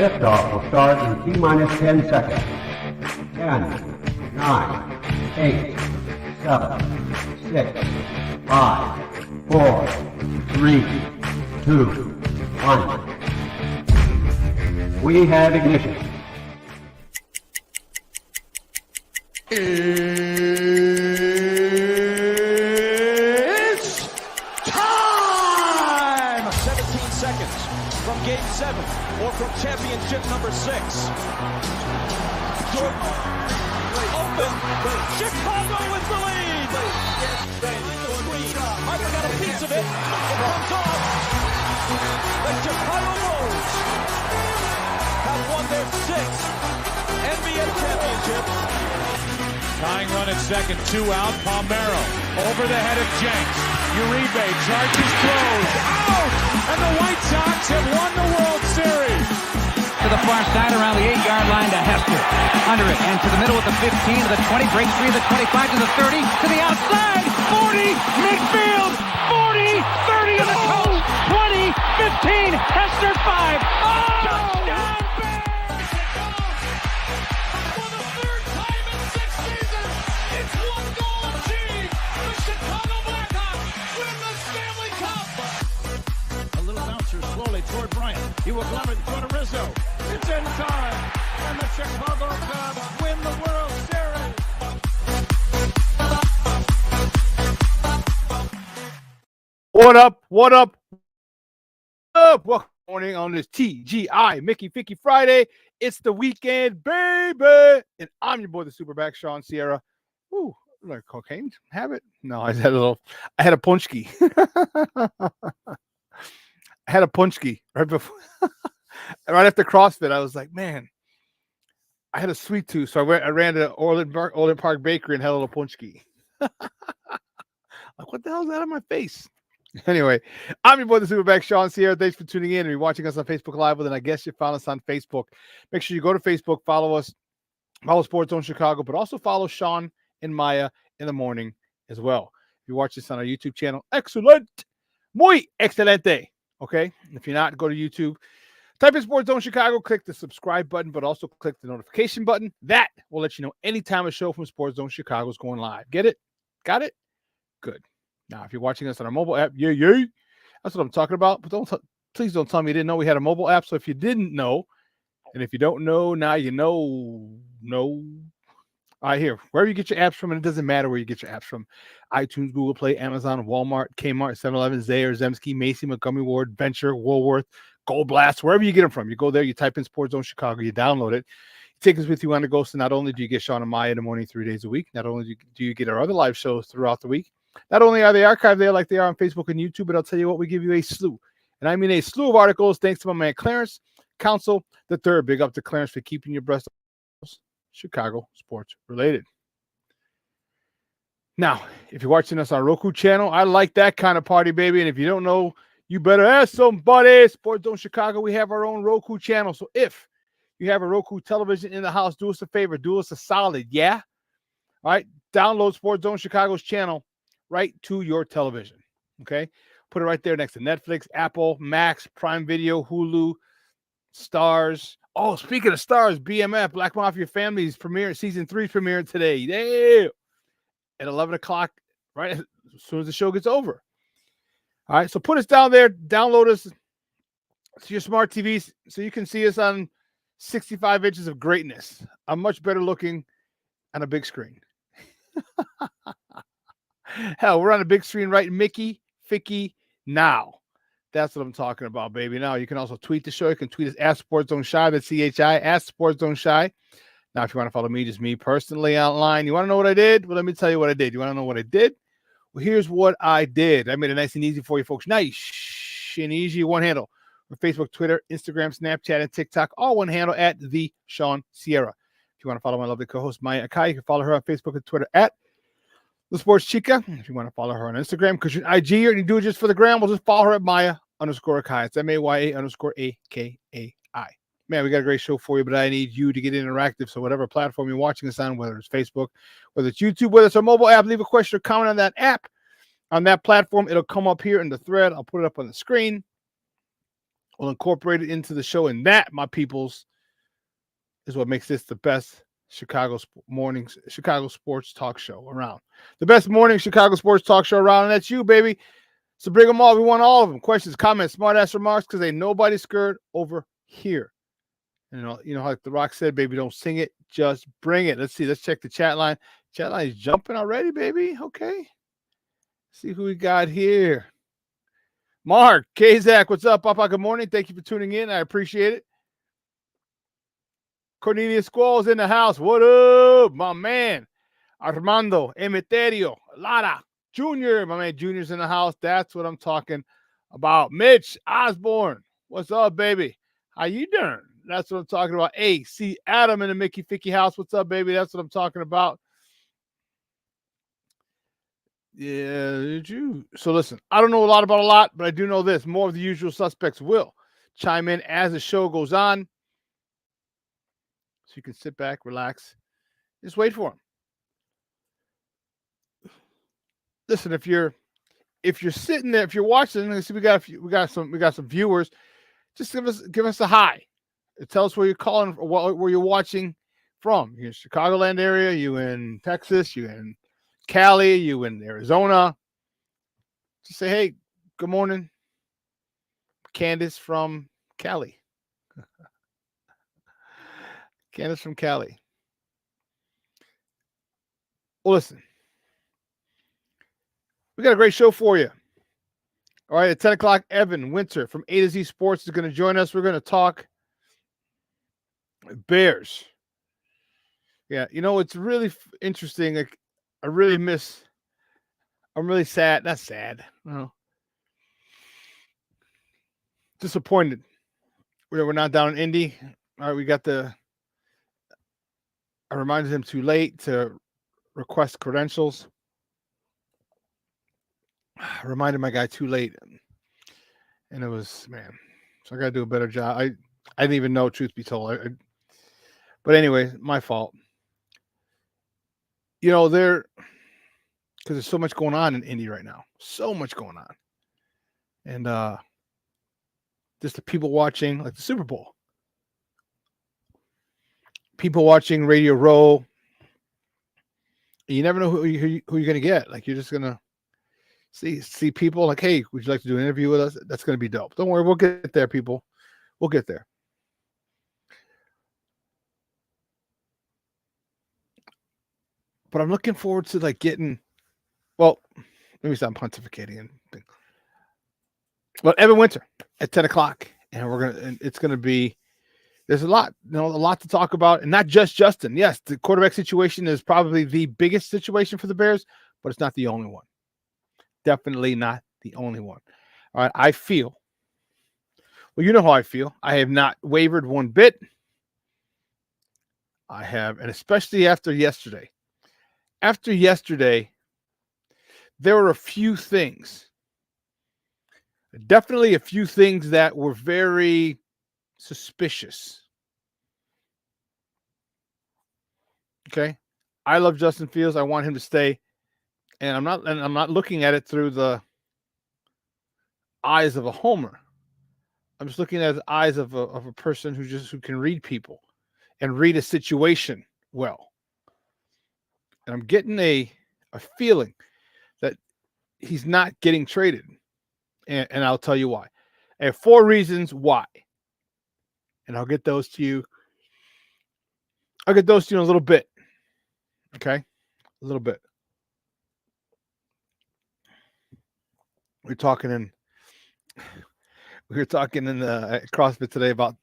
Liftoff will start in T-minus 10 seconds. 10, 9, 8, 7, 6, 5, 4, 3, 2, 1. We have ignition. It's time! 17 seconds from Game 7 or from championship number 6. Jordan open. Chicago with the lead. Harper got a piece of it. It comes off. The Chicago Bulls have won their 6th NBA championship. Tying run at second, 2 out. Palmero over the head of Jenks. Uribe charges, throws, out! And the White Sox have won the World Series. To the far side around the 8-yard line to Hester. Under it and to the middle with the 15 to the 20, breaks free to the 25 to the 30 to the outside. 40, midfield, 40, 30 to the coast, 20, 15, Hester 5. Oh! Touchdown! Toward Bryant. He will glove it toward Rizzo. It's in time. And the Chicago Cubs win the World Series. What up? What up? Welcome morning on this TGI Mickey Ficky Friday. It's the weekend, baby. And I'm your boy, the SuperBack, Shawn Sierra. Ooh, like cocaine habit? No, I had a punchki. I had a punchki right before, right after CrossFit. I was like, man, I had a sweet tooth, so I ran to Orland Park Bakery and had a little punchki. Like, what the hell is that on my face? Anyway, I'm your boy, the SuperBack, Shawn Sierra. Thanks for tuning in and you're watching us on Facebook Live. Well, then I guess you found us on Facebook. Make sure you go to Facebook, follow us, follow Sports Zone Chicago, but also follow Shawn and Maya in the morning as well. If you watch this on our YouTube channel, excellent, muy excelente. Okay, if you're not, go to YouTube, type in Sports Zone Chicago, click the subscribe button, but also click the notification button. That will let you know anytime a show from Sports Zone Chicago is going live. Get it? Got it? Good. Now, if you're watching us on our mobile app, yay. That's what I'm talking about. But please don't tell me you didn't know we had a mobile app. So if you didn't know, and if you don't know, now you know. All right, here, wherever you get your apps from, and it doesn't matter where you get your apps from. iTunes, Google Play, Amazon, Walmart, Kmart, 7-Eleven, Zayre, Zemsky, Macy, Montgomery Ward, Venture, Woolworth, Gold Blast, wherever you get them from. You go there, you type in Sports Zone Chicago, you download it. You take us with you on the go. So not only do you get Shawn and Maya in the morning 3 days a week, not only do you get our other live shows throughout the week, not only are they archived there like they are on Facebook and YouTube, but I'll tell you what, we give you a slew. And I mean a slew of articles thanks to my man Clarence, Council the Third. Big up to Clarence for keeping your breast Chicago sports related. Now, if you're watching us on Roku channel, I like that kind of party, baby. And if you don't know, you better ask somebody. Sports Zone Chicago, we have our own Roku channel. So if you have a Roku television in the house, do us a favor. Do us a solid, yeah? All right? Download Sports Zone Chicago's channel right to your television, okay? Put it right there next to Netflix, Apple, Max, Prime Video, Hulu, Stars. Oh, speaking of Stars, BMF, Black Mafia Families season 3 premiered today. Yeah. At 11 o'clock, right as soon as the show gets over. All right, so put us down there, download us to your smart TVs so you can see us on 65 inches of greatness. I'm much better looking on a big screen. Hell, we're on a big screen right, Mickey Ficky now. That's what I'm talking about, baby. Now, you can also tweet the show. You can tweet us at Sports Zone Shy, that's CHI, at Sports Zone Shy. Now, if you want to follow me, just me personally online, you want to know what I did? Well, let me tell you what I did. You want to know what I did? Well, here's what I did. I made it nice and easy for you folks. Nice and easy, one handle. For Facebook, Twitter, Instagram, Snapchat, and TikTok, all one handle at the Shawn Sierra. If you want to follow my lovely co-host, Maya Akai, you can follow her on Facebook and Twitter at The Sports Chica. If you want to follow her on Instagram, because you're IG or you do it just for the gram, we'll just follow her at Maya_Akai. It's MAYA_AKAI. Man, we got a great show for you, but I need you to get interactive. So whatever platform you're watching us on, whether it's Facebook, whether it's YouTube, whether it's a mobile app, leave a question or comment on that app, on that platform. It'll come up here in the thread. I'll put it up on the screen. We'll incorporate it into the show, and that, my peoples, is what makes this the best Chicago sports talk show around. The best morning Chicago sports talk show around, and that's you, baby. So bring them all. We want all of them. Questions, comments, smart-ass remarks, because ain't nobody scared over here. And you know, like The Rock said, baby, don't sing it, just bring it. Let's see. Let's check the chat line. Chat line is jumping already, baby. Okay. See who we got here. Mark, Kazak, what's up, Papa? Good morning. Thank you for tuning in. I appreciate it. Cornelius Squall's in the house. What up, my man? Armando Emeterio Lara Jr. My man Junior's in the house. That's what I'm talking about. Mitch Osborne, what's up, baby? How you doing? That's what I'm talking about. Hey, see Adam in the Mickey Ficky house. What's up, baby? That's what I'm talking about. Yeah, did you? So listen, I don't know a lot about a lot, but I do know this. More of the usual suspects will chime in as the show goes on. So you can sit back, relax, just wait for them. Listen, if you're sitting there, if you're watching, see we got some viewers. Just give us a hi. Tell us where you're calling, where you're watching from. You're in Chicagoland area, you in Texas, you in Cali, you in Arizona. Just say, hey, good morning, Candace from Cali. Candace from Cali. Well, listen, we got a great show for you. All right, at 10 o'clock, Evan Winter from A to Z Sports is going to join us. We're going to talk Bears. Yeah, you know, it's really interesting. Like, I'm really sad. Not sad. No. Disappointed. We're not down in Indy. All right, I reminded him too late to request credentials. I reminded my guy too late. And it was, man. So I got to do a better job. I didn't even know, truth be told. But anyway, my fault. You know, because there's so much going on in Indy right now. So much going on. And just the people watching, like the Super Bowl. People watching Radio Row. You never know who you're going to get. Like, you're just going to see people like, hey, would you like to do an interview with us? That's going to be dope. Don't worry. We'll get there, people. We'll get there. But I'm looking forward to like getting, well, let me stop pontificating and things. But Evan Winter at 10 o'clock. And it's going to be, there's a lot to talk about. And not just Justin. Yes, the quarterback situation is probably the biggest situation for the Bears, but it's not the only one. Definitely not the only one. All right, I feel, well, you know how I feel. I have not wavered one bit. I have, and especially after yesterday. After yesterday, there were a few things. Definitely a few things that were very suspicious. Okay? I love Justin Fields. I want him to stay. And I'm not looking at it through the eyes of a homer. I'm just looking at the eyes of a person who can read people and read a situation well. And I'm getting a feeling that he's not getting traded. And I'll tell you why. I have 4 reasons why. And I'll get those to you. In a little bit. Okay? A little bit. We were talking in the CrossFit today about,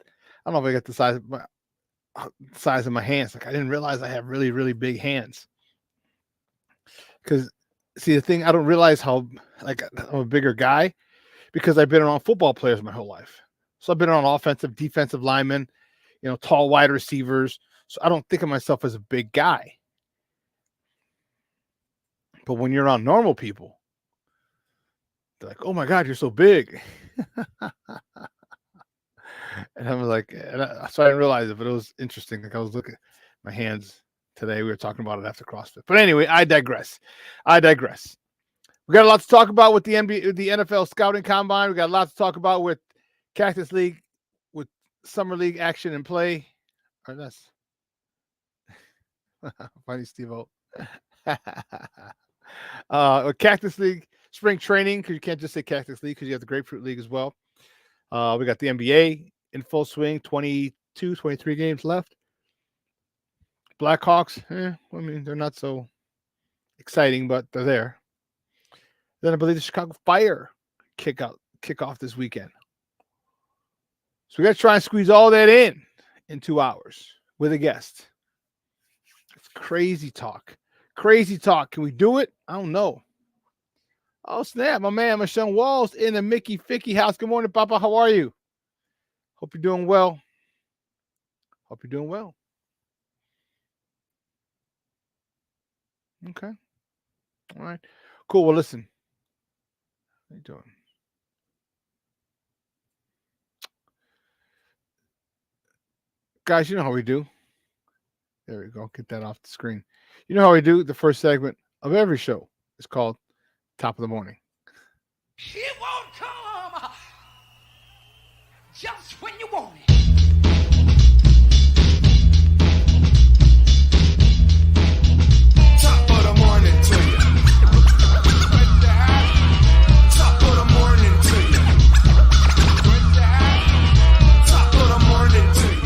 I don't know if I got the size of my hands. Like, I didn't realize I have really, really big hands. Because, see, the thing, I don't realize how, like, I'm a bigger guy because I've been around football players my whole life. So I've been around offensive, defensive linemen, tall wide receivers. So I don't think of myself as a big guy. But when you're around normal people, they're like, oh my God, you're so big. And I was like, so I didn't realize it, but it was interesting. Like, I was looking at my hands today. We were talking about it after CrossFit. But anyway, I digress. We got a lot to talk about with the NFL scouting combine. We got a lot to talk about with Cactus League with Summer League action in play. Or that's funny, Steve-O. Cactus League spring training, because you can't just say Cactus League because you have the Grapefruit League as well. We got the NBA in full swing, 22, 23 games left. Blackhawks, I mean, they're not so exciting, but they're there. Then I believe the Chicago Fire kick off this weekend. So we got to try and squeeze all that in 2 hours with a guest. It's crazy talk. Crazy talk. Can we do it? I don't know. Oh, snap. My man, Shawn Walls in the Mickey Ficky house. Good morning, Papa. How are you? Hope you're doing well. Hope you're doing well. Okay. All right. Cool. Well, listen. How you doing? Guys, you know how we do. There we go. Get that off the screen. You know how we do. The first segment of every show is called Top of the Morning. It won't come just when you want it. Top of the morning to you. Top of the morning to you. Top of the morning to you.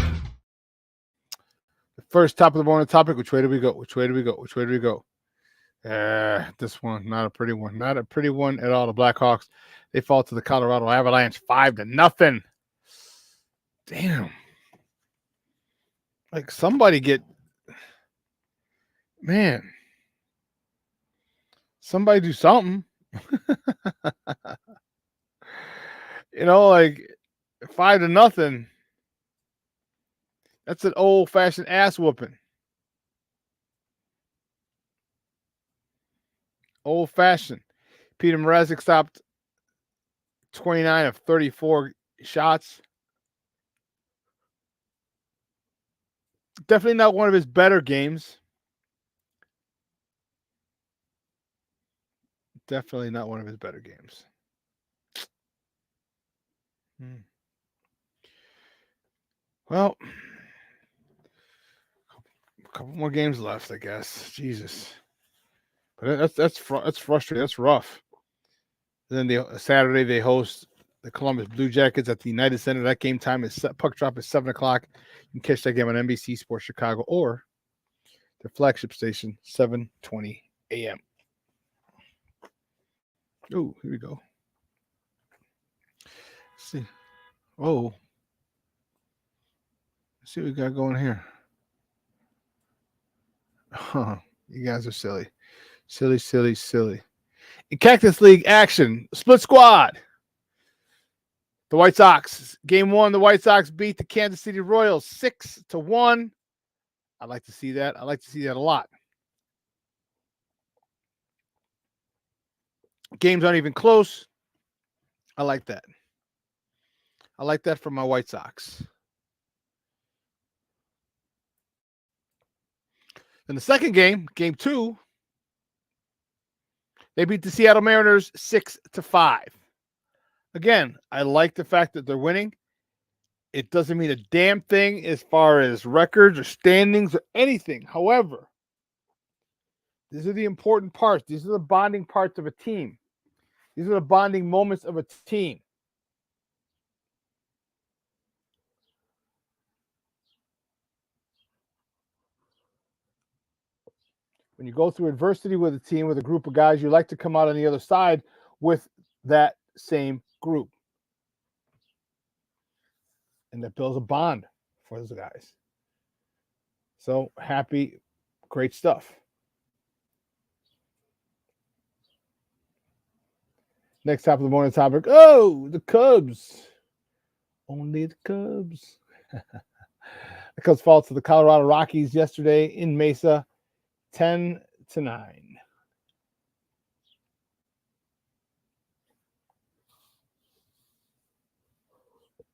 The first top of the morning topic. Which way do we go? Which way do we go? Which way do we go? This one, not a pretty one. Not a pretty one at all. The Blackhawks, they fall to the Colorado Avalanche 5-0. Damn. Like somebody somebody do something. Like 5-0. That's an old-fashioned ass whooping. Old-fashioned. Peter Mrazek stopped 29 of 34 shots. Definitely not one of his better games. Definitely not one of his better games. Well, a couple more games left, I guess. Jesus. But that's frustrating. That's rough. Then Saturday they host the Columbus Blue Jackets at the United Center. That game time is puck drop is 7:00. You can catch that game on NBC Sports Chicago or their flagship station, 7:20 a.m. Oh, here we go. Let's see. Oh. Let's see what we got going here. You guys are silly. Silly, silly, silly. In Cactus League action, split squad. The White Sox, game one, the White Sox beat the Kansas City Royals 6-1. I'd like to see that. I like to see that a lot. Games aren't even close. I like that. I like that from my White Sox. In the second game, game two, they beat the Seattle Mariners 6-5. Again, I like the fact that they're winning. It doesn't mean a damn thing as far as records or standings or anything. However, these are the important parts. These are the bonding parts of a team. These are the bonding moments of a team. When you go through adversity with a team, with a group of guys, you like to come out on the other side with that same group. And that builds a bond for those guys. So happy, great stuff. Next top of the morning topic. Oh, the Cubs. Only the Cubs. The Cubs fall to the Colorado Rockies yesterday in Mesa, 10-9.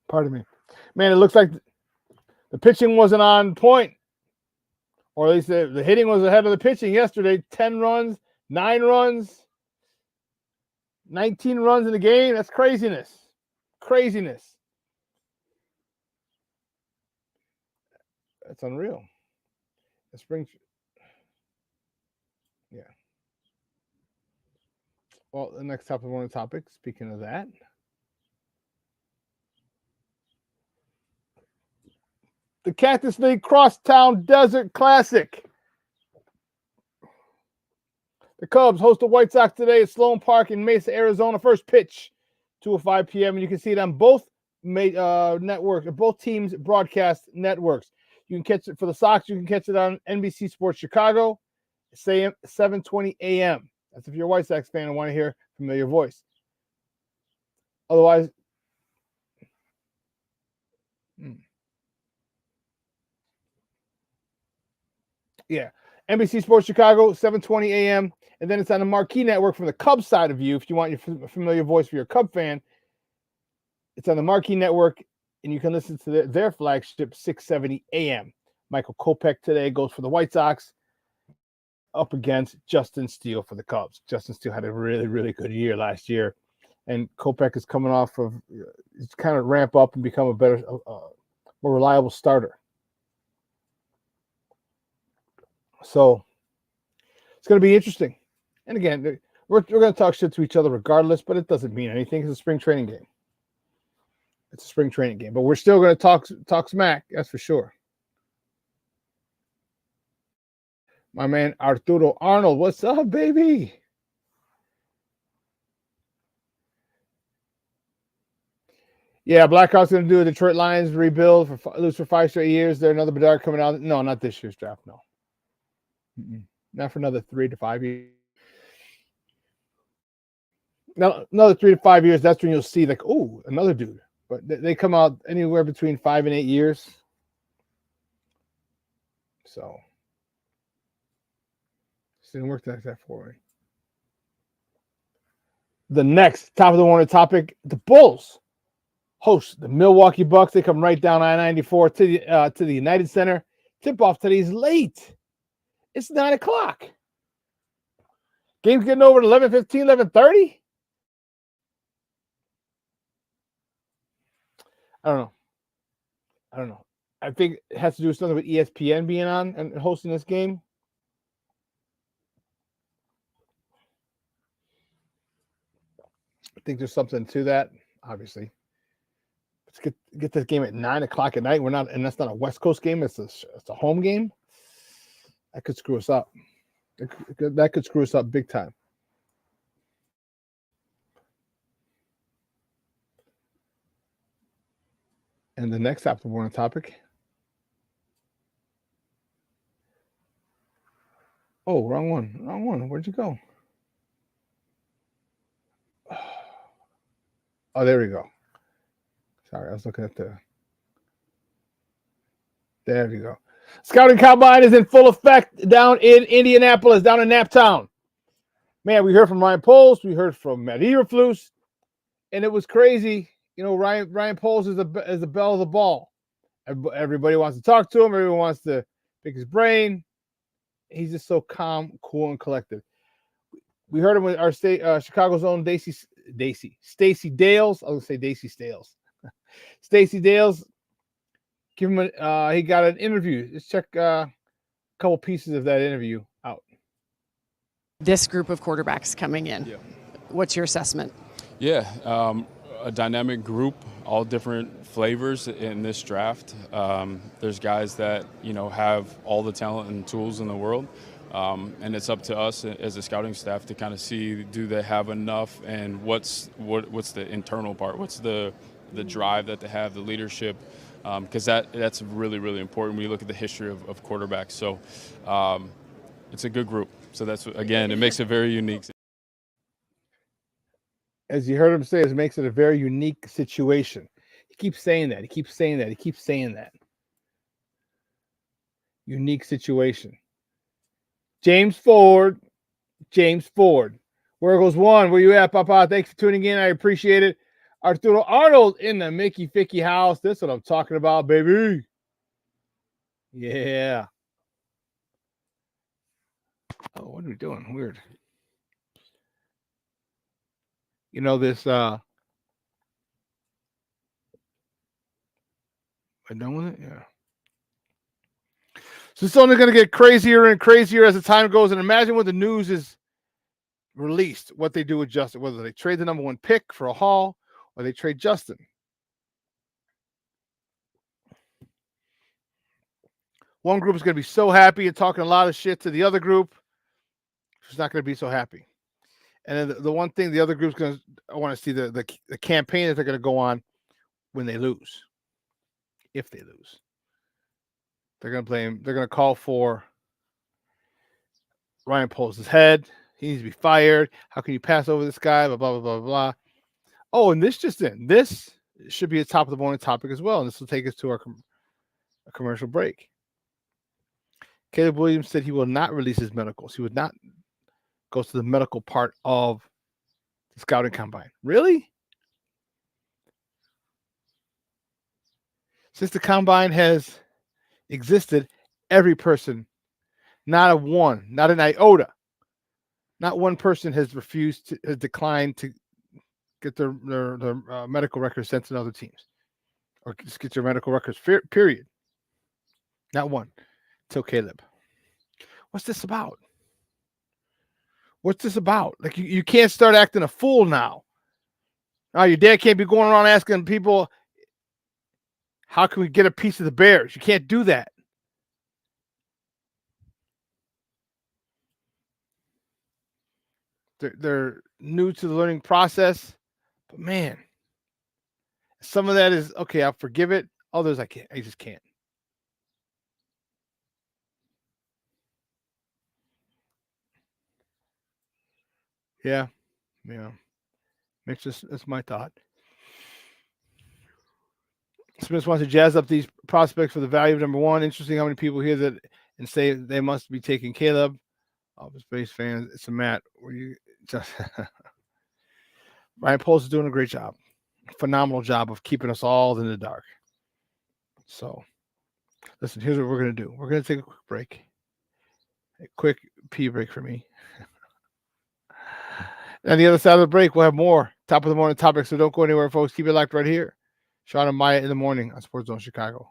Pardon me. Man, it looks like the pitching wasn't on point. Or at least the hitting was ahead of the pitching yesterday. 10 runs, 9 runs, 19 runs in the game. That's craziness. Craziness. It's unreal. The spring. Yeah. Well, the next topic, one of the topics. Speaking of that, the Cactus League Crosstown Desert Classic. The Cubs host the White Sox today at Sloan Park in Mesa, Arizona. First pitch, 2:05 p.m. And you can see it on both networks, both teams' broadcast networks. You can catch it for the Sox. You can catch it on NBC Sports Chicago, 7:20 a.m. That's if you're a White Sox fan and want to hear a familiar voice. Otherwise, yeah, NBC Sports Chicago, 7:20 a.m. And then it's on the Marquee Network from the Cubs side of you. If you want your familiar voice for your Cub fan, it's on the Marquee Network, and you can listen to their flagship, 6:70 a.m. Michael Kopech today goes for the White Sox up against Justin Steele for the Cubs. Justin Steele had a really, really good year last year, and Kopech is coming off of he's kind of ramp up and become a better, more reliable starter. So it's going to be interesting. And again, we're going to talk shit to each other regardless, but it doesn't mean anything. It's a spring training game. It's a spring training game, but we're still going to talk smack. That's for sure. My man Arturo Arnold, what's up, baby? Yeah, Blackhawks going to do a Detroit Lions rebuild lose for 5 straight years. They're another Bedard coming out. No, not this year's draft. No, not for another 3 to 5 years. Now, another 3 to 5 years. That's when you'll see like, oh, another dude. But they come out anywhere between 5 and 8 years. So it didn't work like that for me. The next top of the morning topic: the Bulls host the Milwaukee Bucks. They come right down I-94 to the United Center. Tip-off today is late. It's 9 o'clock. Game's getting over at 11:15, 11:30. I don't know. I think it has to do with something with ESPN being on and hosting this game. I think there's something to that, obviously. Let's get this game at 9 o'clock at night. And that's not a West Coast game. It's a home game. That could screw us up. That could screw us up big time. And the next after morning topic. Oh, wrong one. Where'd you go? Oh, there we go. Sorry, I was looking at there we go. Scouting Combine is in full effect down in Indianapolis, down in Naptown. Man, we heard from RyanPoles. We heard from Matt Eberflus. And it was crazy. You know, RyanPoles is the belle of the ball. Everybody wants to talk to him. Everyone wants to pick his brain. He's just so calm, cool, and collected. We heard him with our Chicago's own Stacey Dales. I was going to say Daisy Stales. Stacey Dales. Give him he got an interview. Let's check a couple pieces of that interview out. This group of quarterbacks coming in. Yeah. What's your assessment? Yeah, a dynamic group, all different flavors in this draft. There's guys that, have all the talent and tools in the world. And it's up to us as a scouting staff to kind of see, do they have enough, and what's the internal part? What's the drive that they have, the leadership? Because that's really, really important when you look at the history of quarterbacks. So it's a good group. So that's, again, it makes it very unique. As you heard him say, it makes it a very unique situation. He keeps saying that. Unique situation. James Ford. Where goes one? Where you at, Papa? Thanks for tuning in. I appreciate it. Arturo Arnold in the Mickey Ficky house. That's what I'm talking about, baby. Yeah. Oh, what are we doing? Weird. This am I done with it? Yeah. So it's only going to get crazier and crazier as the time goes. And imagine when the news is released, what they do with Justin, whether they trade the number 1 pick for a haul or they trade Justin. One group is going to be so happy and talking a lot of shit to the other group who's not going to be so happy. And then the one thing the other group's going to, I want to see the campaign that they're going to go on when they lose. If they lose. They're going to blame, they're going to call for RyanPoles' head. He needs to be fired. How can you pass over this guy? Blah, blah, blah, blah, blah. Oh, and this just in. This should be a top of the morning topic as well. And this will take us to our commercial break. Caleb Williams said he will not release his medicals. He would not go to the medical part of the scouting combine. Really? Since the combine has existed, every person, not a one, not an iota, not one person has declined to get their medical records sent to other teams or just get your medical records, period. Not one. Till Caleb. What's this about? What's this about? Like, you can't start acting a fool now. Now, your dad can't be going around asking people, how can we get a piece of the Bears? You can't do that. They're new to the learning process. But, man, some of that is, okay, I'll forgive it. Others, I can't. I just can't. Yeah. That's my thought. Smith wants to jazz up these prospects for the value of number 1. Interesting how many people hear that and say they must be taking Caleb. All the Space fans, it's a Matt. RyanPoles is doing a great job. Phenomenal job of keeping us all in the dark. So, listen, here's what we're going to do. We're going to take a quick break. A quick pee break for me. And the other side of the break, we'll have more top of the morning topics. So don't go anywhere, folks. Keep it locked right here. Shawn and Maya in the morning on Sports Zone Chicago.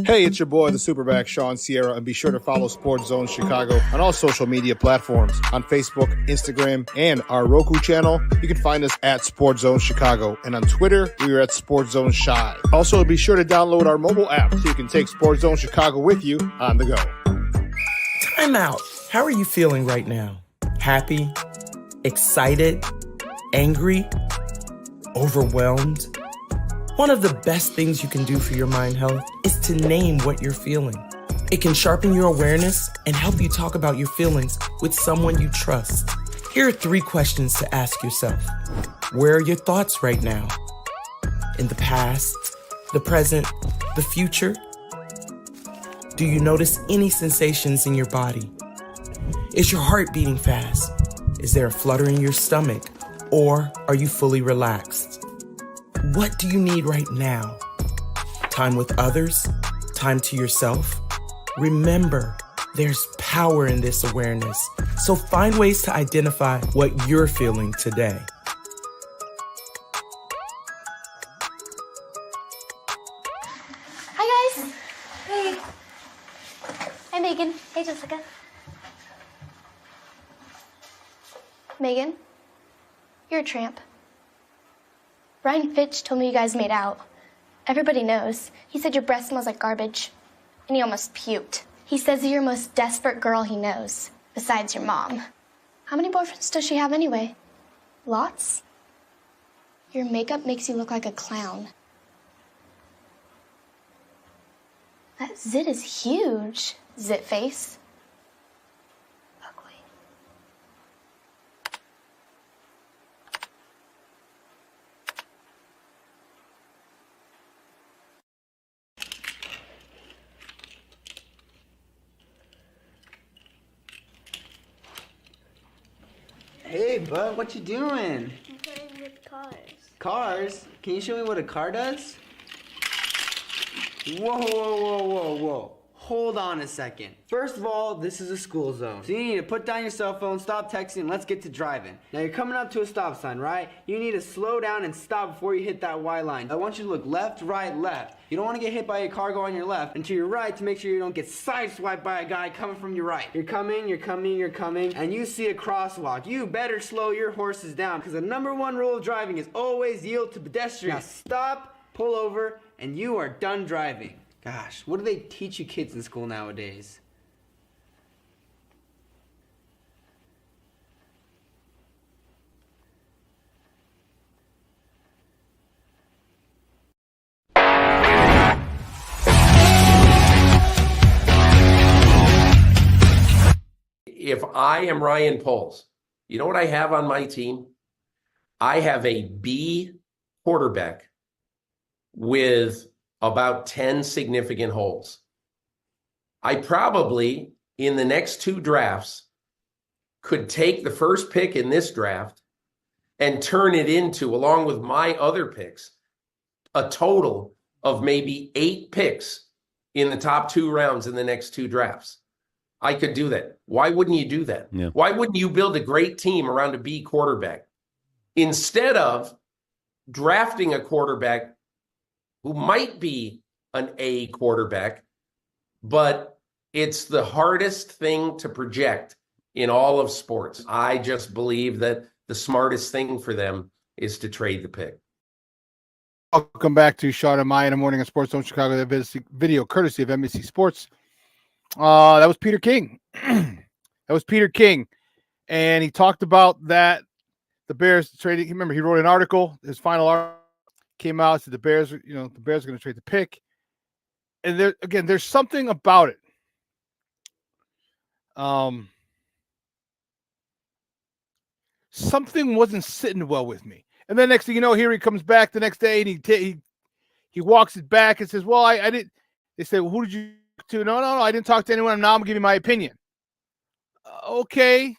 Hey, it's your boy, the SuperBack, Shawn Sierra, and be sure to follow Sports Zone Chicago on all social media platforms, on Facebook, Instagram, and our Roku channel. You can find us at Sports Zone Chicago, and on Twitter, we are at Sports Zone Shy. Also, be sure to download our mobile app so you can take Sports Zone Chicago with you on the go. Time out. How are you feeling right now? Happy? Excited? Angry? Overwhelmed? One of the best things you can do for your mind health is to name what you're feeling. It can sharpen your awareness and help you talk about your feelings with someone you trust. Here are 3 questions to ask yourself. Where are your thoughts right now? In the past, the present, the future? Do you notice any sensations in your body? Is your heart beating fast? Is there a flutter in your stomach? Or are you fully relaxed? What do you need right now? Time with others? Time to yourself? Remember, there's power in this awareness. So find ways to identify what you're feeling today. Hi, guys. Hey. Hi, Megan. Hey, Jessica. Megan, you're a tramp. Brian Fitch told me you guys made out. Everybody knows. He said your breath smells like garbage. And he almost puked. He says you're the most desperate girl he knows, besides your mom. How many boyfriends does she have anyway? Lots? Your makeup makes you look like a clown. That zit is huge, zit face. Hey, bud, what you doing? I'm playing with cars. Cars? Can you show me what a car does? Whoa, whoa, whoa, whoa, whoa. Hold on a second. First of all, this is a school zone. So you need to put down your cell phone, stop texting, and let's get to driving. Now you're coming up to a stop sign, right? You need to slow down and stop before you hit that Y line. I want you to look left, right, left. You don't want to get hit by a car going on your left and to your right to make sure you don't get sideswiped by a guy coming from your right. You're coming, and you see a crosswalk. You better slow your horses down because the number one rule of driving is always yield to pedestrians. Now stop, pull over, and you are done driving. Gosh, what do they teach you kids in school nowadays? If I am RyanPoles, you know what I have on my team? I have a B quarterback with about 10 significant holes. I probably, in the next 2 drafts, could take the first pick in this draft and turn it into, along with my other picks, a total of maybe 8 picks in the top 2 rounds in the next 2 drafts. I could do that. Why wouldn't you do that? Yeah. Why wouldn't you build a great team around a B quarterback instead of drafting a quarterback who might be an A quarterback, but it's the hardest thing to project in all of sports. I just believe that the smartest thing for them is to trade the pick. Welcome back to Shawn and Maya in the Morning on Sports Zone Chicago. That video courtesy of NBC Sports. That was Peter King. And he talked about that the Bears traded. Remember, he wrote an article. His final article came out, said the Bears are going to trade the pick. And there's something about it. Something wasn't sitting well with me. And then next thing you know, here he comes back the next day and he walks it back and says, well, I didn't. They say, well, who did you talk to? No, I didn't talk to anyone. Now I'm giving my opinion. Okay.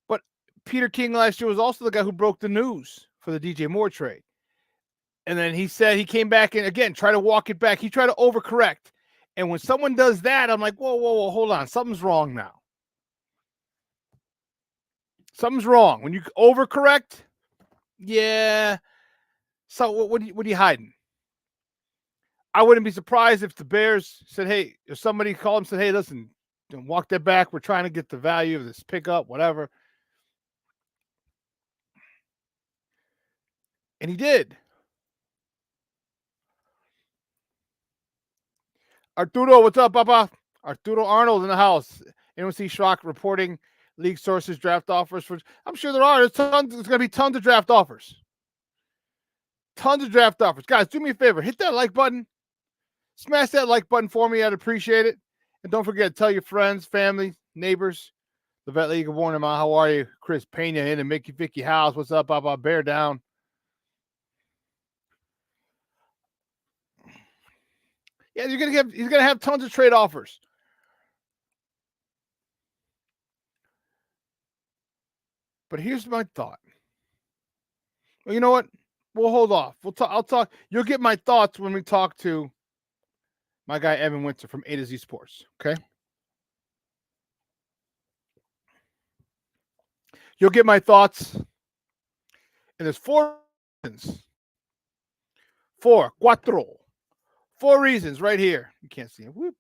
But Peter King last year was also the guy who broke the news for the DJ Moore trade. And then he said he came back and, again, try to walk it back. He tried to overcorrect. And when someone does that, I'm like, whoa, hold on. Something's wrong now. Something's wrong. When you overcorrect, yeah. So what are you hiding? I wouldn't be surprised if the Bears said, hey, if somebody called him and said, hey, listen, walk that back. We're trying to get the value of this pickup, whatever. And he did. Arturo, what's up, Papa? Arturo Arnold in the house. Anyone see Schrock reporting league sources draft offers for? I'm sure there are. There's going to be tons of draft offers. Tons of draft offers. Guys, do me a favor. Hit that like button. Smash that like button for me. I'd appreciate it. And don't forget, tell your friends, family, neighbors. The Vet League of Warning, how are you? Chris Pena in and Mickey Vicky House. What's up, Papa? Bear down. Yeah, he's gonna have tons of trade offers. But here's my thought. Well, you know what? We'll hold off. I'll talk. You'll get my thoughts when we talk to my guy Evan Winter from A to Z Sports. Okay. You'll get my thoughts. And there's 4 reasons. 4 reasons right here. You can't see it. Whoop.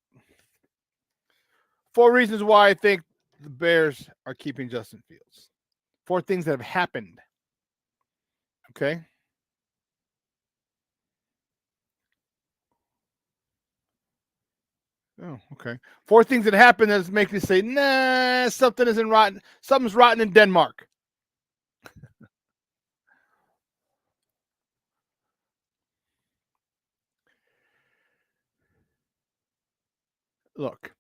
4 reasons why I think the Bears are keeping Justin Fields. 4 things that have happened. Okay. Oh, okay. 4 things that happened that make me say, nah, something isn't rotten. Something's rotten in Denmark. Look,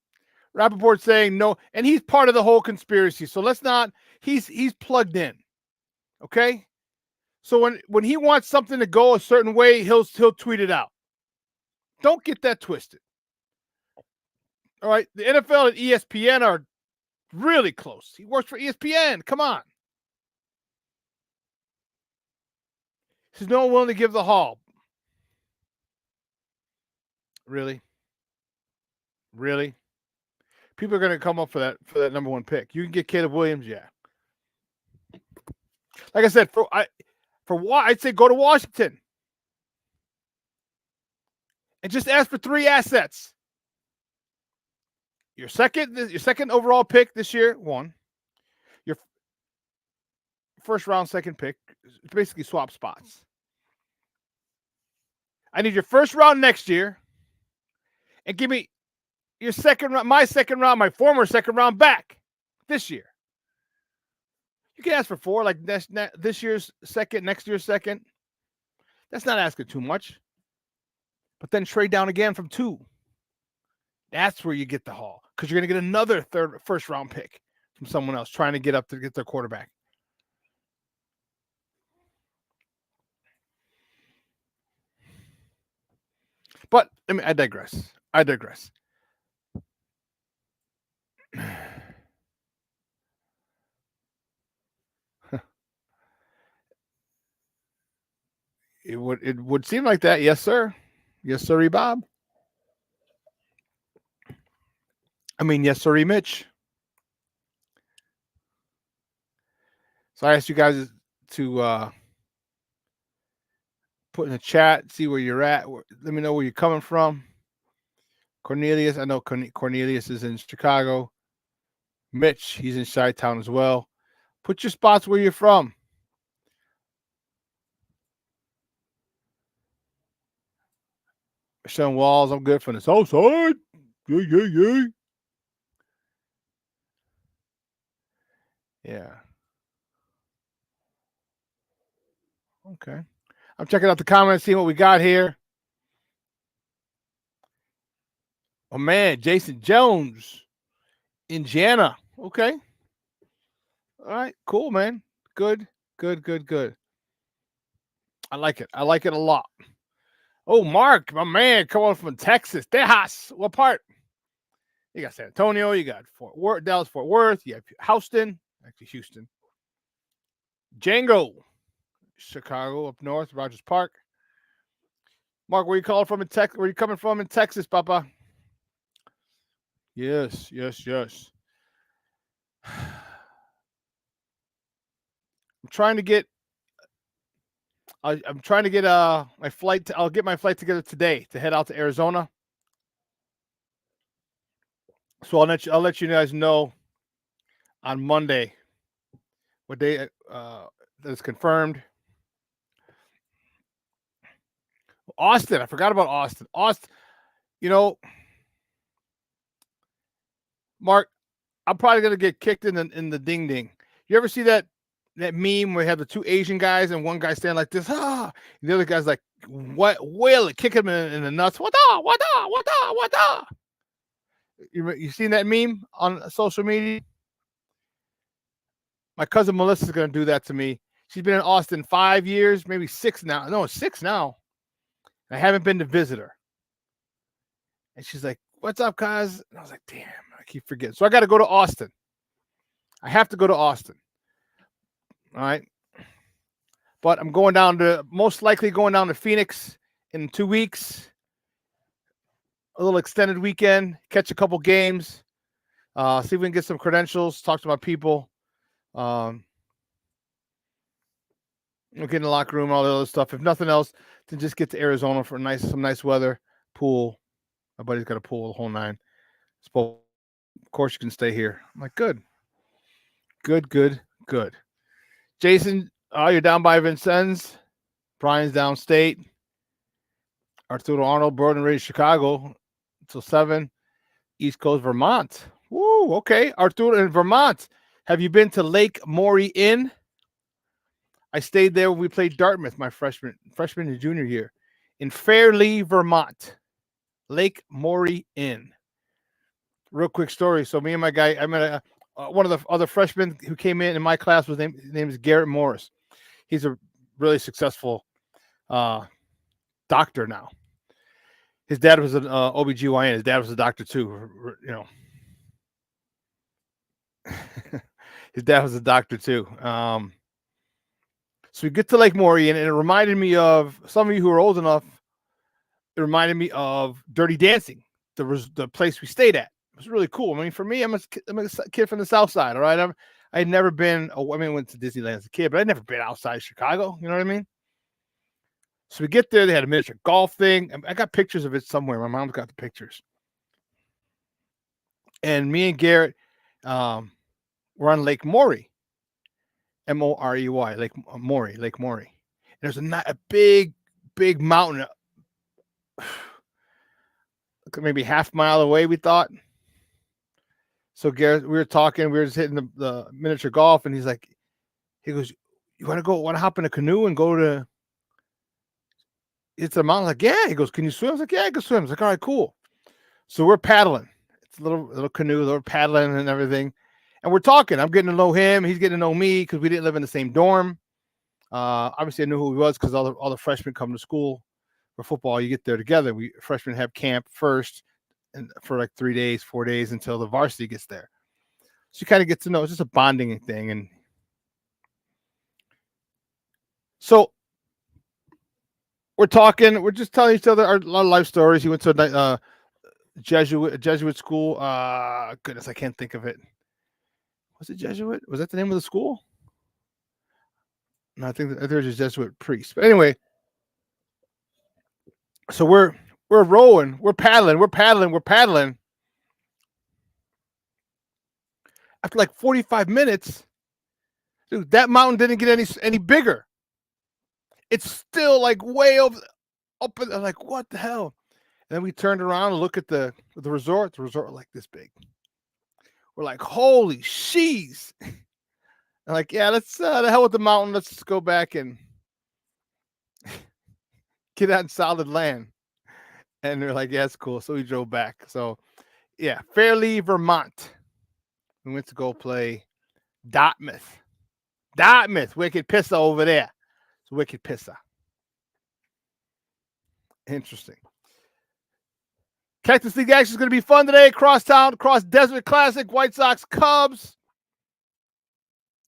Rappaport's saying no, and he's part of the whole conspiracy. So let's not. He's plugged in. Okay. So when he wants something to go a certain way, he'll tweet it out. Don't get that twisted. All right. The NFL and ESPN are really close. He works for ESPN. Come on. He's no one willing to give the haul. Really? Really? People are going to come up for that number 1 pick. You can get Caleb Williams, yeah. Like I said, I'd say go to Washington and just ask for 3 assets. Your second overall pick this year, 1. Your first round second pick, basically swap spots. I need your first round next year, and give me your second round, my former second round back this year. You can ask for 4, like this year's second, next year's second. That's not asking too much. But then trade down again from 2. That's where you get the haul, because you're going to get another first round pick from someone else trying to get up to get their quarterback. But I mean, I digress. It would seem like that, yes, sir. Yes, sirree, Bob. I mean, yes, sirree, Mitch. So I asked you guys to put in the chat, see where you're at. Let me know where you're coming from. Cornelius, I know Cornelius is in Chicago. Mitch, he's in Chi-Town as well. Put your spots where you're from. Sean Walls, I'm good from the south side. Yeah. Yeah. Okay. I'm checking out the comments, seeing what we got here. Oh, man, Jason Jones, Indiana. Okay. All right, cool, man. Good. I like it. I like it a lot. Oh, Mark, my man, coming from Texas. Tejas. What part? You got San Antonio. You got Dallas, Fort Worth. You have Houston. Actually, Houston. Django. Chicago up north, Rogers Park. Mark, where you calling from in Texas? Where you coming from in Texas, Papa? Yes. I'm trying to get my flight. I'll get my flight together today to head out to Arizona. So I'll let you guys know on Monday what day that is confirmed. Austin, I forgot about Austin. Mark, I'm probably gonna get kicked in the ding ding. You ever see that meme where you have the 2 Asian guys and one guy standing like this, and the other guy's like, what? Wail it, kick him in the nuts. What? You seen that meme on social media? My cousin Melissa's gonna do that to me. She's been in Austin 5 years, maybe 6 now. No, 6 now. I haven't been to visit her. And she's like, what's up, cuz? And I was like, damn, I keep forgetting. So I got to go to Austin. I have to go to Austin. All right. But I'm most likely going down to Phoenix in 2 weeks. A little extended weekend, catch a couple games, see if we can get some credentials, talk to my people. Get in the locker room, all the other stuff. If nothing else, then just get to Arizona for some nice weather, pool. My buddy's got a pool, the whole 9. Of course, you can stay here. I'm like, good. Jason, you're down by Vincennes. Brian's downstate. Arturo Arnold, born and raised Chicago until 7. East Coast, Vermont. Woo, okay. Arturo in Vermont. Have you been to Lake Maury Inn? I stayed there when we played Dartmouth my freshman and junior year in Fairleigh, Vermont. Lake Maury Inn. Real quick story. So me and my guy, I met one of the other freshmen who came in my class. His name is Garrett Morris. He's a really successful doctor now. His dad was an OBGYN. His dad was a doctor too. His dad was a doctor too. So we get to Lake Maury, and it reminded me of, some of you who are old enough, it reminded me of Dirty Dancing. the place we stayed at. It was really cool. I mean, for me, I'm a kid from the South Side. All right, I'd never been. I went to Disneyland as a kid, but I'd never been outside Chicago. You know what I mean? So we get there. They had a miniature golf thing. I got pictures of it somewhere. My mom's got the pictures. And me and Garrett were on Lake Maury, Morey, Lake Maury. And there's a big mountain, maybe half mile away. We thought. So Garrett, we were talking. We were just hitting the miniature golf, and he goes, "You want to hop in a canoe and go to?" It's a mountain. Like, yeah. He goes, "Can you swim?" I was like, "Yeah, I can swim." I was like, "All right, cool." So we're paddling. It's a little canoe. We're paddling and everything, and we're talking. I'm getting to know him. He's getting to know me because we didn't live in the same dorm. Obviously, I knew who he was because all the freshmen come to school for football. You get there together. Freshmen have camp first, and for like 3 days, 4 days until the varsity gets there. So you kind of get to know. It's just a bonding thing, and so we're talking. We're just telling each other a lot of life stories. He went to a Jesuit school. Goodness, I can't think of it. Was it Jesuit? Was that the name of the school? No, I think there's a Jesuit priest. But anyway, so we're rowing, we're paddling. After like 45 minutes, dude, that mountain didn't get any bigger. It's still like way up. I'm like, what the hell? And then we turned around and look at the resort. The resort was like this big. We're like, holy sheesh. I'm like, yeah, let's the hell with the mountain. Let's just go back and get on solid land. And they're like, yeah, it's cool. So we drove back. So yeah, Fairleigh, Vermont. We went to go play Dartmouth. Wicked Pissa over there. It's Wicked Pissa. Interesting. Cactus League action is going to be fun today. Crosstown, Cross Desert Classic, White Sox, Cubs.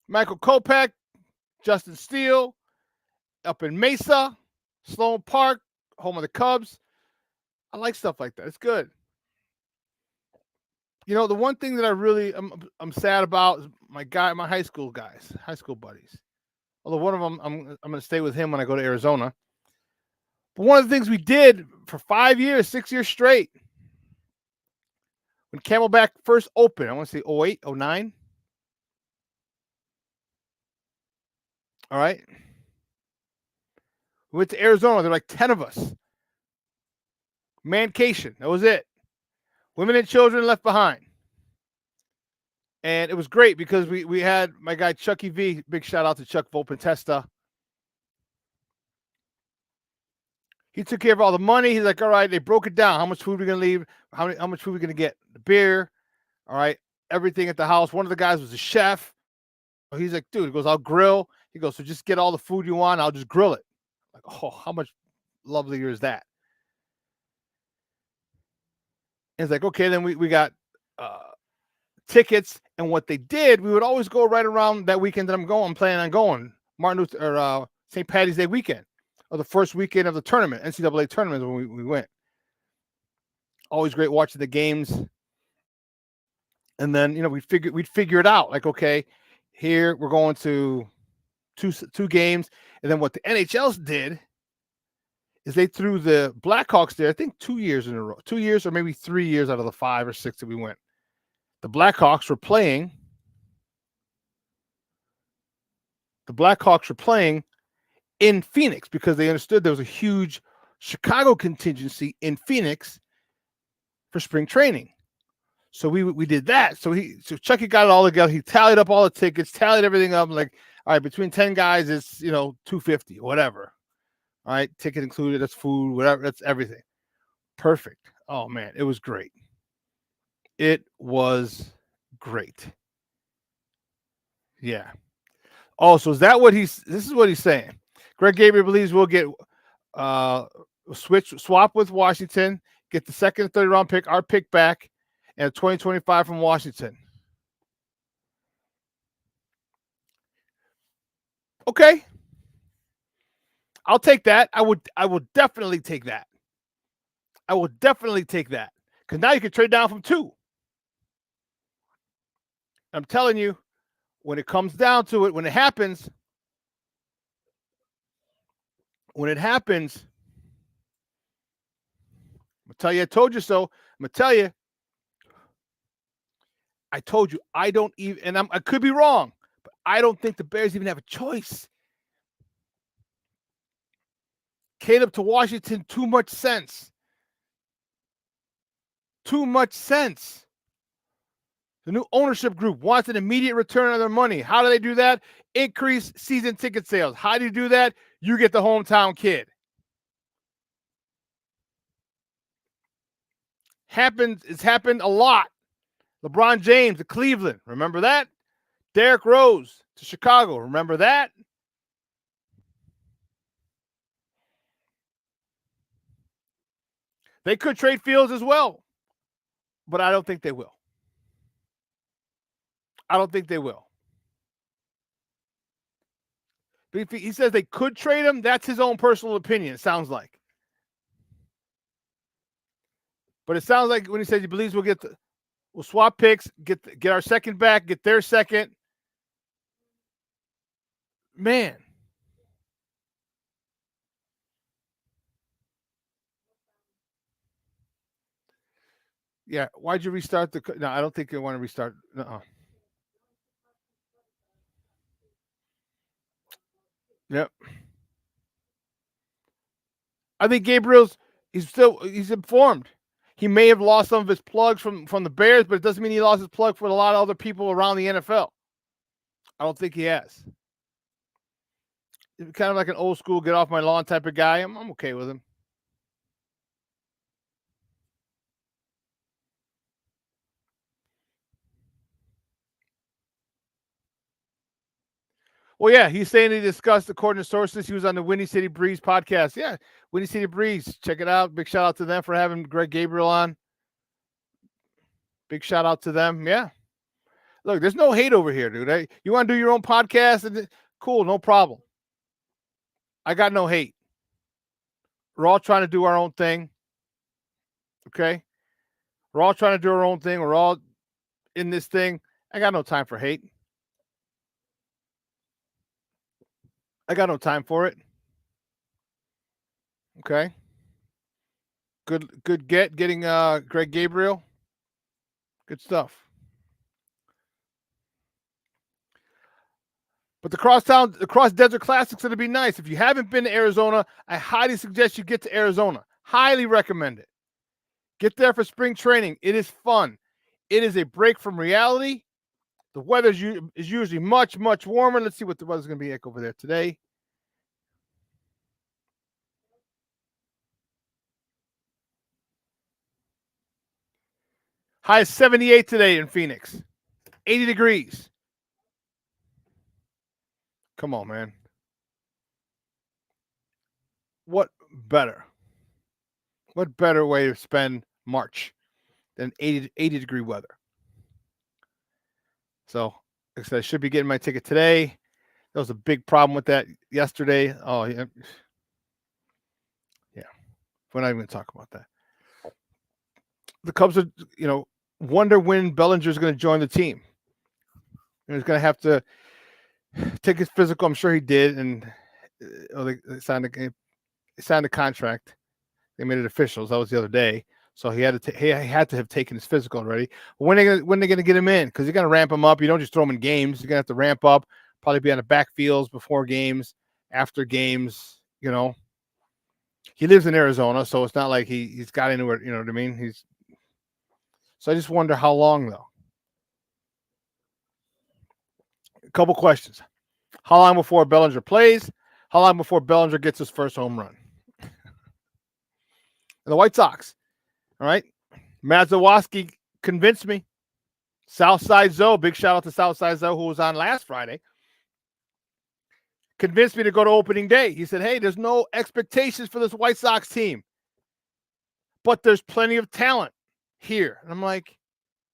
Michael Kopech, Justin Steele, up in Mesa, Sloan Park, home of the Cubs. I like stuff like that. It's good. You know, the one thing that I really I'm sad about is my high school buddies. Although one of them I'm going to stay with him when I go to Arizona. But one of the things we did for 6 years straight, when Camelback first opened, I want to say 08, 09. All right. We went to Arizona. There were like 10 of us. Mancation. That was it. Women and children left behind. And it was great because we had my guy Chucky V. Big shout out to Chuck Volpentesta. He took care of all the money. He's like, all right, they broke it down. How much food we're going to leave? How much food we're going to get? The beer. All right. Everything at the house. One of the guys was a chef. He's like, dude, he goes, I'll grill. He goes, so just get all the food you want. I'll just grill it. Like, oh, how much lovelier is that? And it's like, okay, then we got tickets. And what they did, we would always go right around that weekend that I'm planning on going. St. Patty's Day weekend. Or the first weekend of the tournament, NCAA tournament, when we went. Always great watching the games. And then, you know, we'd figure it out. Like, okay, here we're going to two games. And then what the NHLs did is they threw the Blackhawks there, I think 2 years in a row. 2 years or maybe 3 years out of the 5 or 6 that we went. The Blackhawks were playing in Phoenix because they understood there was a huge Chicago contingency in Phoenix for spring training. So we did that. So Chucky got it all together. He tallied up all the tickets, tallied everything up. Like, all right, between 10 guys, it's, you know, $250, whatever. All right, ticket included, that's food, whatever, that's everything. Perfect. Oh man, it was great. It was great. Yeah. Oh, so is that what this is what he's saying. Greg Gabriel believes we'll get swap with Washington, get the second and third round pick, our pick back, and a 2025 from Washington. Okay. I'll take that. I would definitely take that. Because now you can trade down from 2. I'm telling you, when it comes down to it, when it happens, I'm going to tell you, I told you so. I'm going to tell you, I told you, I don't even, and I could be wrong, but I don't think the Bears even have a choice. Caleb to Washington, too much sense. Too much sense. The new ownership group wants an immediate return on their money. How do they do that? Increase season ticket sales. How do you do that? You get the hometown kid. It's happened a lot. LeBron James to Cleveland. Remember that? Derrick Rose to Chicago. Remember that? They could trade Fields as well, but I don't think they will. I don't think they will. But if he says they could trade him, that's his own personal opinion, it sounds like. But it sounds like when he says he believes we'll swap picks, get our second back, get their second. Man. Yeah, why'd you restart no, I don't think you want to restart. Uh-uh. Yep. I think he's informed. He may have lost some of his plugs from the Bears, but it doesn't mean he lost his plug for a lot of other people around the NFL. I don't think he has. He's kind of like an old school, get off my lawn type of guy. I'm okay with him. Well, yeah, he's saying he discussed, according to sources, he was on the Windy City Breeze podcast. Yeah, Windy City Breeze. Check it out. Big shout out to them for having Greg Gabriel on. Big shout out to them. Yeah. Look, there's no hate over here, dude. You want to do your own podcast? Cool, no problem. I got no hate. We're all trying to do our own thing. Okay? We're all trying to do our own thing. We're all in this thing. I got no time for hate. I got no time for it. Okay? Good getting Greg Gabriel. Good stuff. But the Cross Desert Classic's going to be nice. If you haven't been to Arizona, I highly suggest you get to Arizona. Highly recommend it. Get there for spring training. It is fun. It is a break from reality. The weather is usually much, much warmer. Let's see what the weather's going to be like over there today. High is 78 today in Phoenix. 80 degrees. Come on, man. What better? What better way to spend March than 80 degree weather? So, like I said, I should be getting my ticket today. There was a big problem with that yesterday. Oh, yeah. Yeah. We're not even going to talk about that. The Cubs are, wonder when Bellinger's going to join the team. He's going to have to take his physical. I'm sure he did. And they signed a contract. They made it official. That was the other day. So he had to have taken his physical already. But when are they going to get him in? Because you're going to ramp him up. You don't just throw him in games. You're going to have to ramp up. Probably be on the backfields before games, after games. He lives in Arizona, so it's not like he's got anywhere. You know what I mean? So I just wonder how long though. A couple questions. How long before Bellinger plays? How long before Bellinger gets his first home run? And the White Sox. All right. Mazowoski convinced me. Southside Zoe, big shout out to Southside Zoe, who was on last Friday. Convinced me to go to opening day. He said, hey, there's no expectations for this White Sox team, but there's plenty of talent here. And I'm like,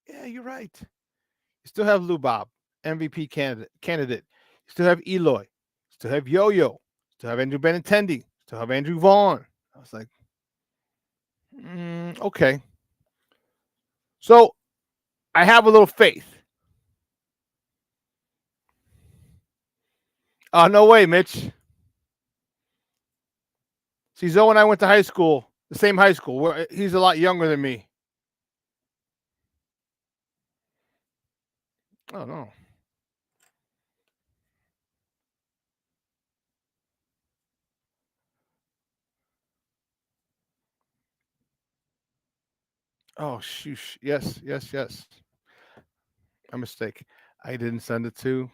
yeah, you're right. You still have Lou Bob, MVP candidate. You still have Eloy. You still have Yo-Yo. You still have Andrew Benintendi. You still have Andrew Vaughn. I was like, okay. So I have a little faith. No way, Mitch. See, Zoe and I went to high school, the same high school. He's a lot younger than me. Oh, no. Oh, shoosh. Yes. My mistake. I didn't send it to.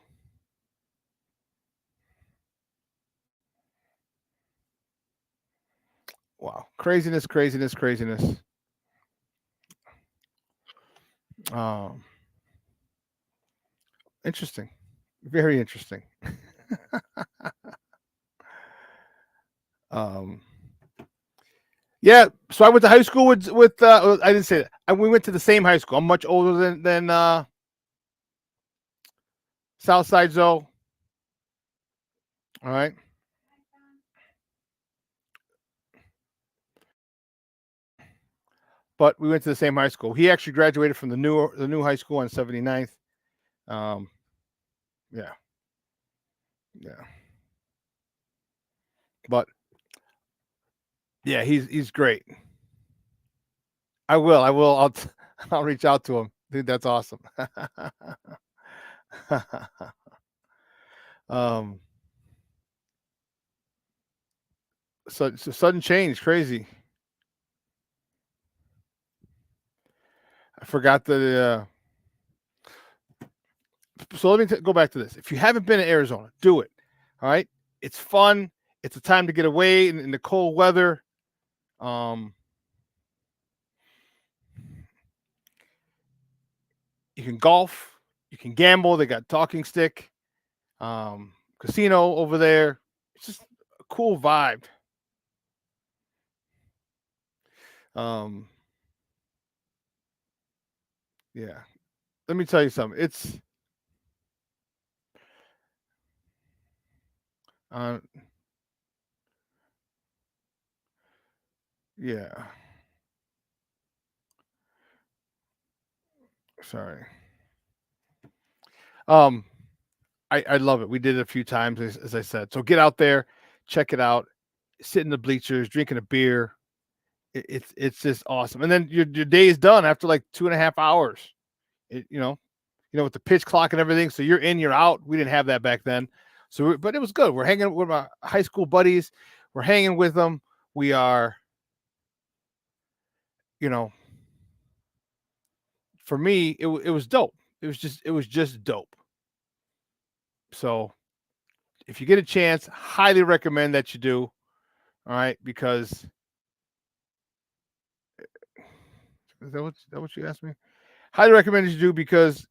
Wow. Craziness. Interesting. Very interesting. Yeah. So I went to high school with I didn't say that. We went to the same high school. I'm much older than Southside Zoe. All right. But we went to the same high school. He actually graduated from the new high school on 79th. Yeah. But yeah, he's great. I will. I'll reach out to him. Dude, that's awesome. So sudden change, crazy. I forgot that. So let me go back to this. If you haven't been to Arizona, do it. All right, it's fun. It's a time to get away in the cold weather. You can golf. You can gamble. They got talking stick, casino over there. It's just a cool vibe. Yeah. Let me tell you something. It's yeah. Sorry. I love it. We did it a few times, as I said. So get out there, check it out, sit in the bleachers, drinking a beer. It's just awesome. And then your day is done after like 2.5 hours. You know, with the pitch clock and everything. So you're in, you're out. We didn't have that back then. So, but it was good. We're hanging with my high school buddies. We're hanging with them. We are, for me, it was dope. It was just dope. So if you get a chance, highly recommend that you do. All right, because is that what you asked me? Highly recommend that you do because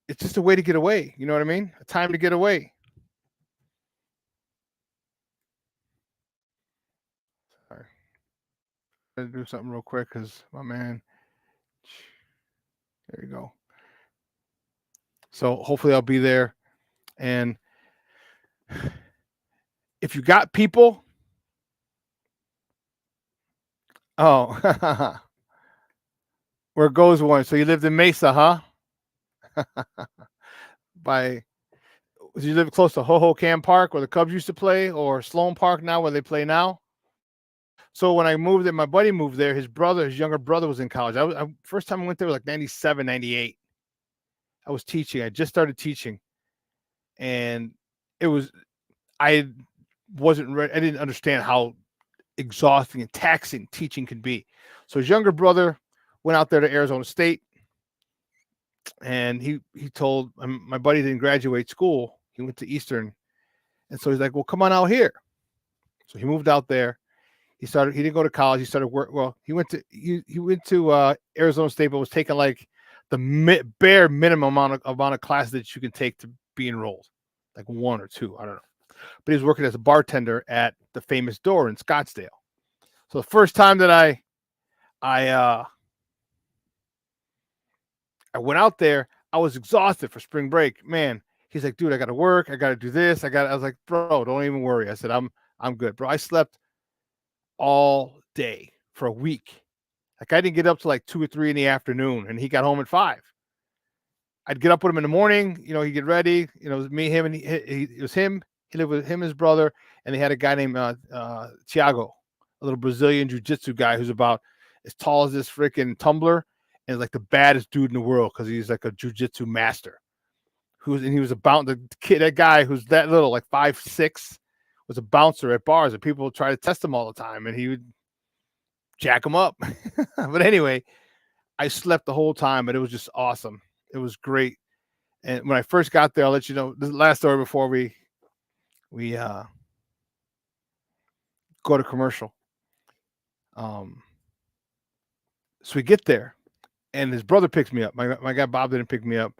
it's just a way to get away. You know what I mean? A time to get away. Sorry. I'm gonna do something real quick because my man. There you go. So hopefully I'll be there. And if you got people, oh, where goes one? So you lived in Mesa, huh? You live close to Hohokam Park where the Cubs used to play, or Sloan Park now where they play now? So when I moved there, my buddy moved there. His younger brother was in college. First time I went there was like 97, 98. I was teaching. I just started teaching. And I wasn't ready. I didn't understand how exhausting and taxing teaching can be. So his younger brother went out there to Arizona State, and he told my buddy didn't graduate school. He went to Eastern, and so he's like, "Well, come on out here." So he moved out there. He didn't go to college. He started work. Well, he went to Arizona State, but was taking like the bare minimum amount of classes that you can take to be enrolled, like 1 or 2. I don't know. But he was working as a bartender at the famous Door in Scottsdale. So the first time that I went out there, I was exhausted for spring break. Man, he's like, dude, I got to work. I got to do this. I was like, bro, don't even worry. I said, I'm good, bro. I slept all day for a week. Like I didn't get up till like 2 or 3 in the afternoon, and he got home at 5. I'd get up with him in the morning. You know, he'd get ready. You know, it was me, him, and it was him. He lived with him, his brother, and they had a guy named Thiago, a little Brazilian jiu-jitsu guy who's about as tall as this freaking tumbler, and is like the baddest dude in the world because he's like a jiu-jitsu master. He was about the kid, that guy who's that little, like 5'6", was a bouncer at bars, and people would try to test him all the time, and he would jack him up. But anyway, I slept the whole time, but it was just awesome. It was great. And when I first got there, I'll let you know the last story before we go to commercial. So we get there, and his brother picks me up. My guy Bob didn't pick me up.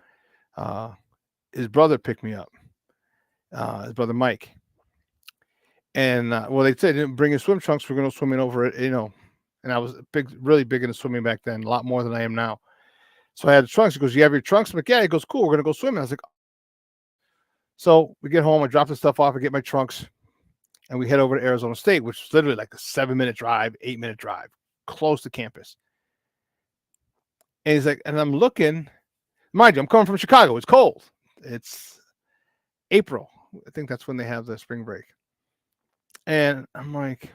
His brother picked me up. His brother Mike. And well, they said didn't bring his swim trunks. We're going to swimming over it, you know. And I was really big into swimming back then, a lot more than I am now. So I had the trunks. He goes, "You have your trunks?" I'm like, "Yeah." He goes, "Cool. We're going to go swimming." I was like, so we get home. I drop the stuff off. I get my trunks, and we head over to Arizona State, which is literally like a 7-minute drive, 8-minute drive, close to campus. And he's like, and I'm looking, mind you, I'm coming from Chicago. It's cold. It's April. I think that's when they have the spring break. And I'm like,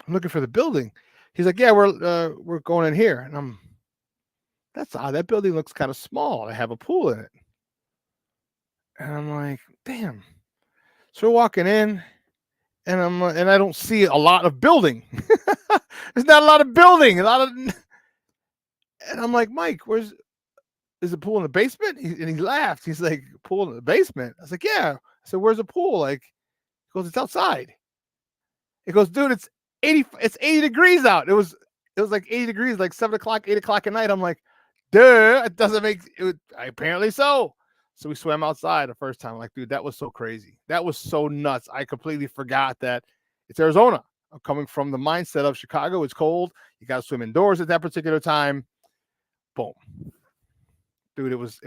I'm looking for the building. He's like, "Yeah, we're going in here." And that's odd. That building looks kind of small. They have a pool in it. And I'm like, damn. So we're walking in, and and I don't see a lot of building. There's not a lot of building. And I'm like, "Mike, is the pool in the basement?" And he laughed. He's like, "Pool in the basement?" I was like, "Yeah." I said, "Where's the pool?" Like, he goes, "It's outside." He goes, "Dude, it's 80 degrees out." It was like 80 degrees, like 7 o'clock, 8 o'clock at night. I'm like, duh, it doesn't make it. Apparently so. So we swam outside the first time. I'm like, dude, that was so crazy. That was so nuts. I completely forgot that it's Arizona. I'm coming from the mindset of Chicago. It's cold. You got to swim indoors at that particular time. Boom. Dude, it was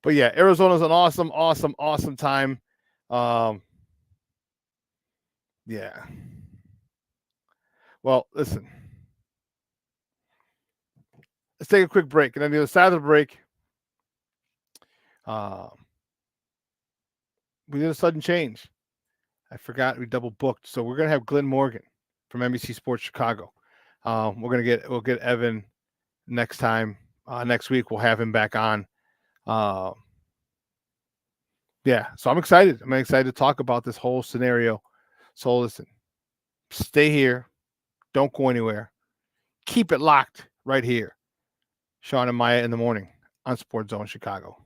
but yeah, Arizona's an awesome time. Yeah. Well, listen. Let's take a quick break. And on the other side of the break, we did a sudden change. I forgot we double booked. So we're going to have Glenn Morgan from NBC Sports Chicago. We'll get Evan next time. Next week, we'll have him back on. Yeah, so I'm excited. I'm excited to talk about this whole scenario. So listen, stay here. Don't go anywhere. Keep it locked right here. Shawn and Maya in the morning on Sports Zone Chicago.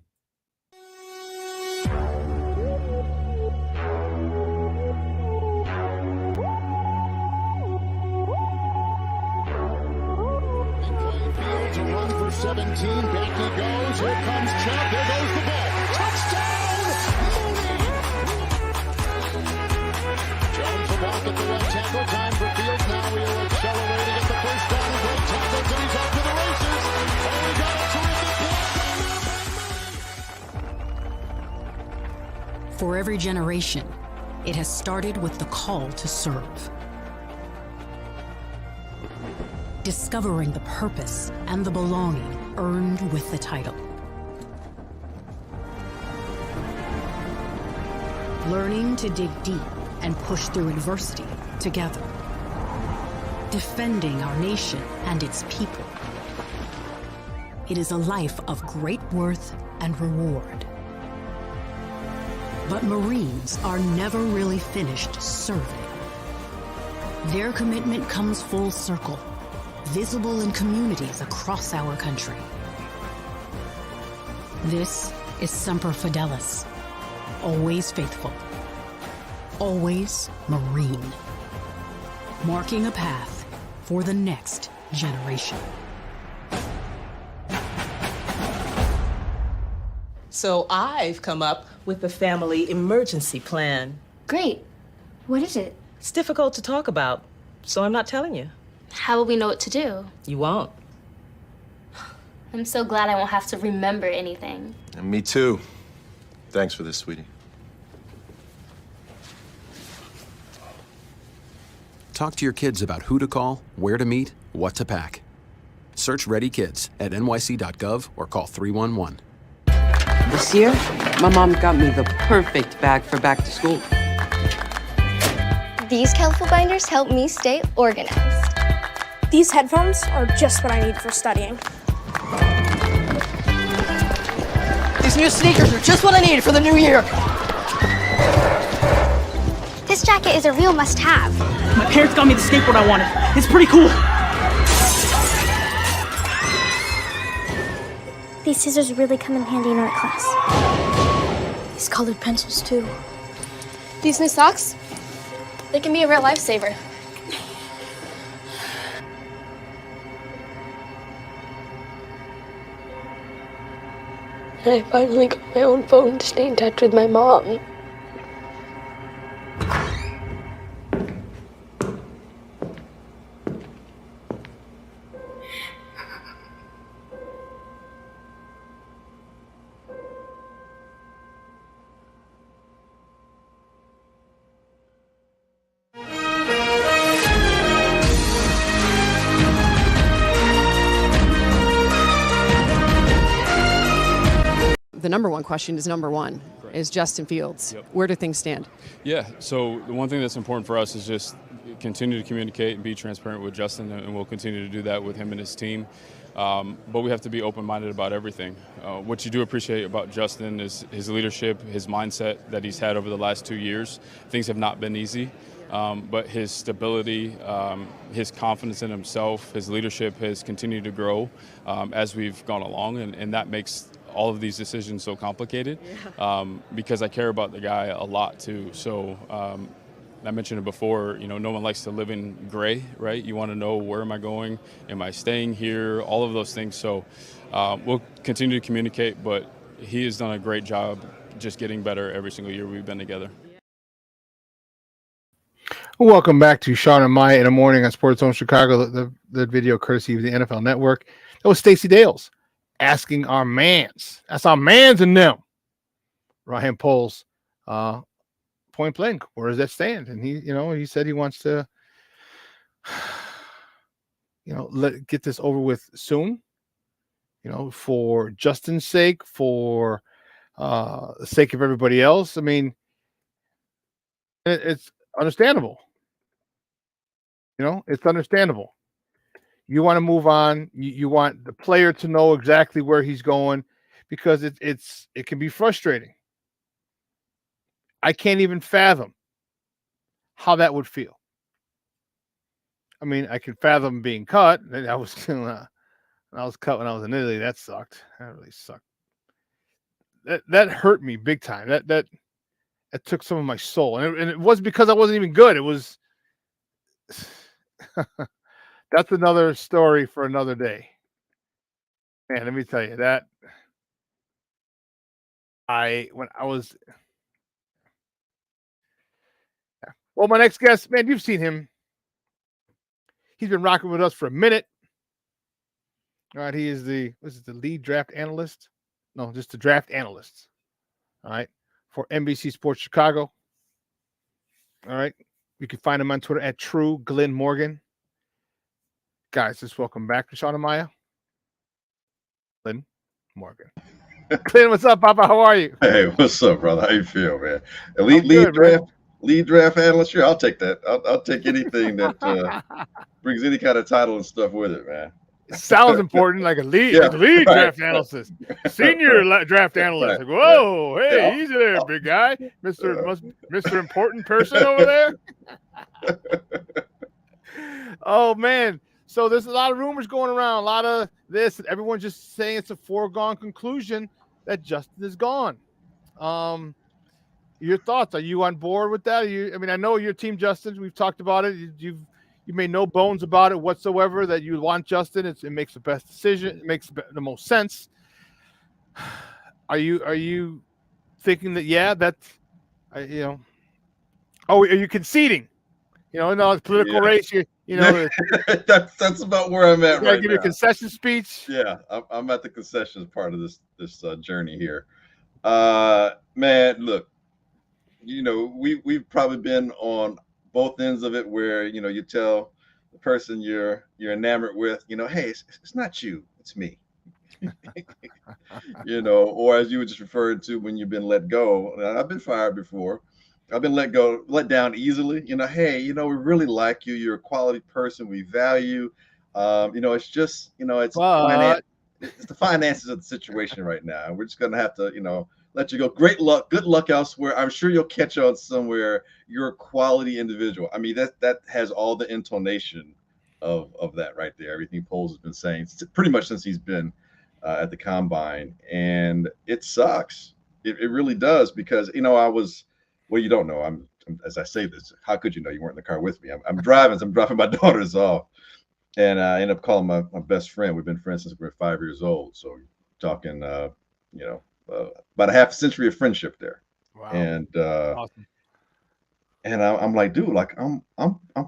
Fields a run for 17. Back he goes. Here comes Chubb. There goes the ball. Touchdown! Jones about at the left tackle. Time for Fields. Now he'll accelerate to get the first down. Great tackles, and he's off to the races. Oh, he got a terrific block. For every generation, it has started with the call to serve. Discovering the purpose and the belonging earned with the title. Learning to dig deep and push through adversity together. Defending our nation and its people. It is a life of great worth and reward. But Marines are never really finished serving. Their commitment comes full circle, visible in communities across our country. This is Semper Fidelis, always faithful, always Marine, marking a path for the next generation. So I've come up with a family emergency plan. Great. What is it? It's difficult to talk about, so I'm not telling you. How will we know what to do? You won't. I'm so glad I won't have to remember anything. And me too. Thanks for this, sweetie. Talk to your kids about who to call, where to meet, what to pack. Search Ready Kids at nyc.gov or call 311. This year, my mom got me the perfect bag for back to school. These colorful binders help me stay organized. These headphones are just what I need for studying. These new sneakers are just what I need for the new year. This jacket is a real must-have. My parents got me the skateboard I wanted. It's pretty cool. These scissors really come in handy in art class. These colored pencils, too. These new socks, they can be a real lifesaver. I finally got my own phone to stay in touch with my mom. The number one question is is Justin Fields. Yep. Where do things stand? Yeah, so the one thing that's important for us is just continue to communicate and be transparent with Justin, and we'll continue to do that with him and his team. But we have to be open-minded about everything. What you do appreciate about Justin is his leadership, his mindset that he's had over the last 2 years. Things have not been easy, but his stability, his confidence in himself, his leadership has continued to grow as we've gone along, and that makes all of these decisions so complicated because I care about the guy a lot too. So I mentioned it before, no one likes to live in gray, right? You want to know, where am I going? Am I staying here? All of those things. So we'll continue to communicate, but he has done a great job just getting better every single year we've been together. Welcome back to Shawn and Maya in the morning on Sports Zone Chicago, the video courtesy of the NFL Network. That was Stacey Dales asking our mans. That's our mans and them. RyanPoles, point blank, where does that stand? And he said he wants to, get this over with soon. For Justin's sake, for the sake of everybody else. I mean, it's understandable. It's understandable. You want to move on. You want the player to know exactly where he's going, because it can be frustrating. I can't even fathom how that would feel. I mean, I can fathom being cut. I was cut when I was in Italy. That sucked. That really sucked. That hurt me big time. That took some of my soul, and it was because I wasn't even good. It was. That's another story for another day. Man, let me tell you that well, my next guest, man, you've seen him. He's been rocking with us for a minute. All right, he is the lead draft analyst? No, just the draft analyst. All right, for NBC Sports Chicago. All right, you can find him on Twitter at True Glenn Morgan. Guys, just welcome back to Shawn and Maya. Glenn Morgan. Glenn, what's up, Papa? How are you? Hey, what's up, brother? How you feel, man? Lead draft analyst. Sure, I'll take that. I'll take anything that brings any kind of title and stuff with it, man. It sounds important, like a lead draft analyst, senior draft analyst. Like, whoa, hey, easy there, big guy, Mr. Important person over there. Oh man. So there's a lot of rumors going around, a lot of this, and everyone's just saying it's a foregone conclusion that Justin is gone. Your thoughts? Are you on board with that? I know you're Team Justin. We've talked about it. You made no bones about it whatsoever that you want Justin. It makes the best decision. It makes the most sense. Are you thinking that are you conceding? No, it's political race. That's about where I'm at right now. Give you a concession speech. Yeah, I'm at the concessions part of this journey here. Man, look, we've probably been on both ends of it, where you tell the person you're enamored with, hey, it's not you, it's me. Or as you were just referring to, when you've been let go. I've been fired before. I've been let down easily. Hey, we really like you. You're a quality person. We value. It's just, it's But it's the finances of the situation right now. And we're just gonna have to, let you go. Great luck, good luck elsewhere. I'm sure you'll catch on somewhere. You're a quality individual. I mean, that has all the intonation of that right there. Everything Poles has been saying pretty much since he's been at the combine, and it sucks. It really does, because I was, well, you don't know. I'm as I say this, how could you know? You weren't in the car with me. I'm driving. So I'm dropping my daughters off, and I end up calling my best friend. We've been friends since we were 5 years old. So talking, about a half century of friendship there. wow, And awesome. and I'm like, dude, like I'm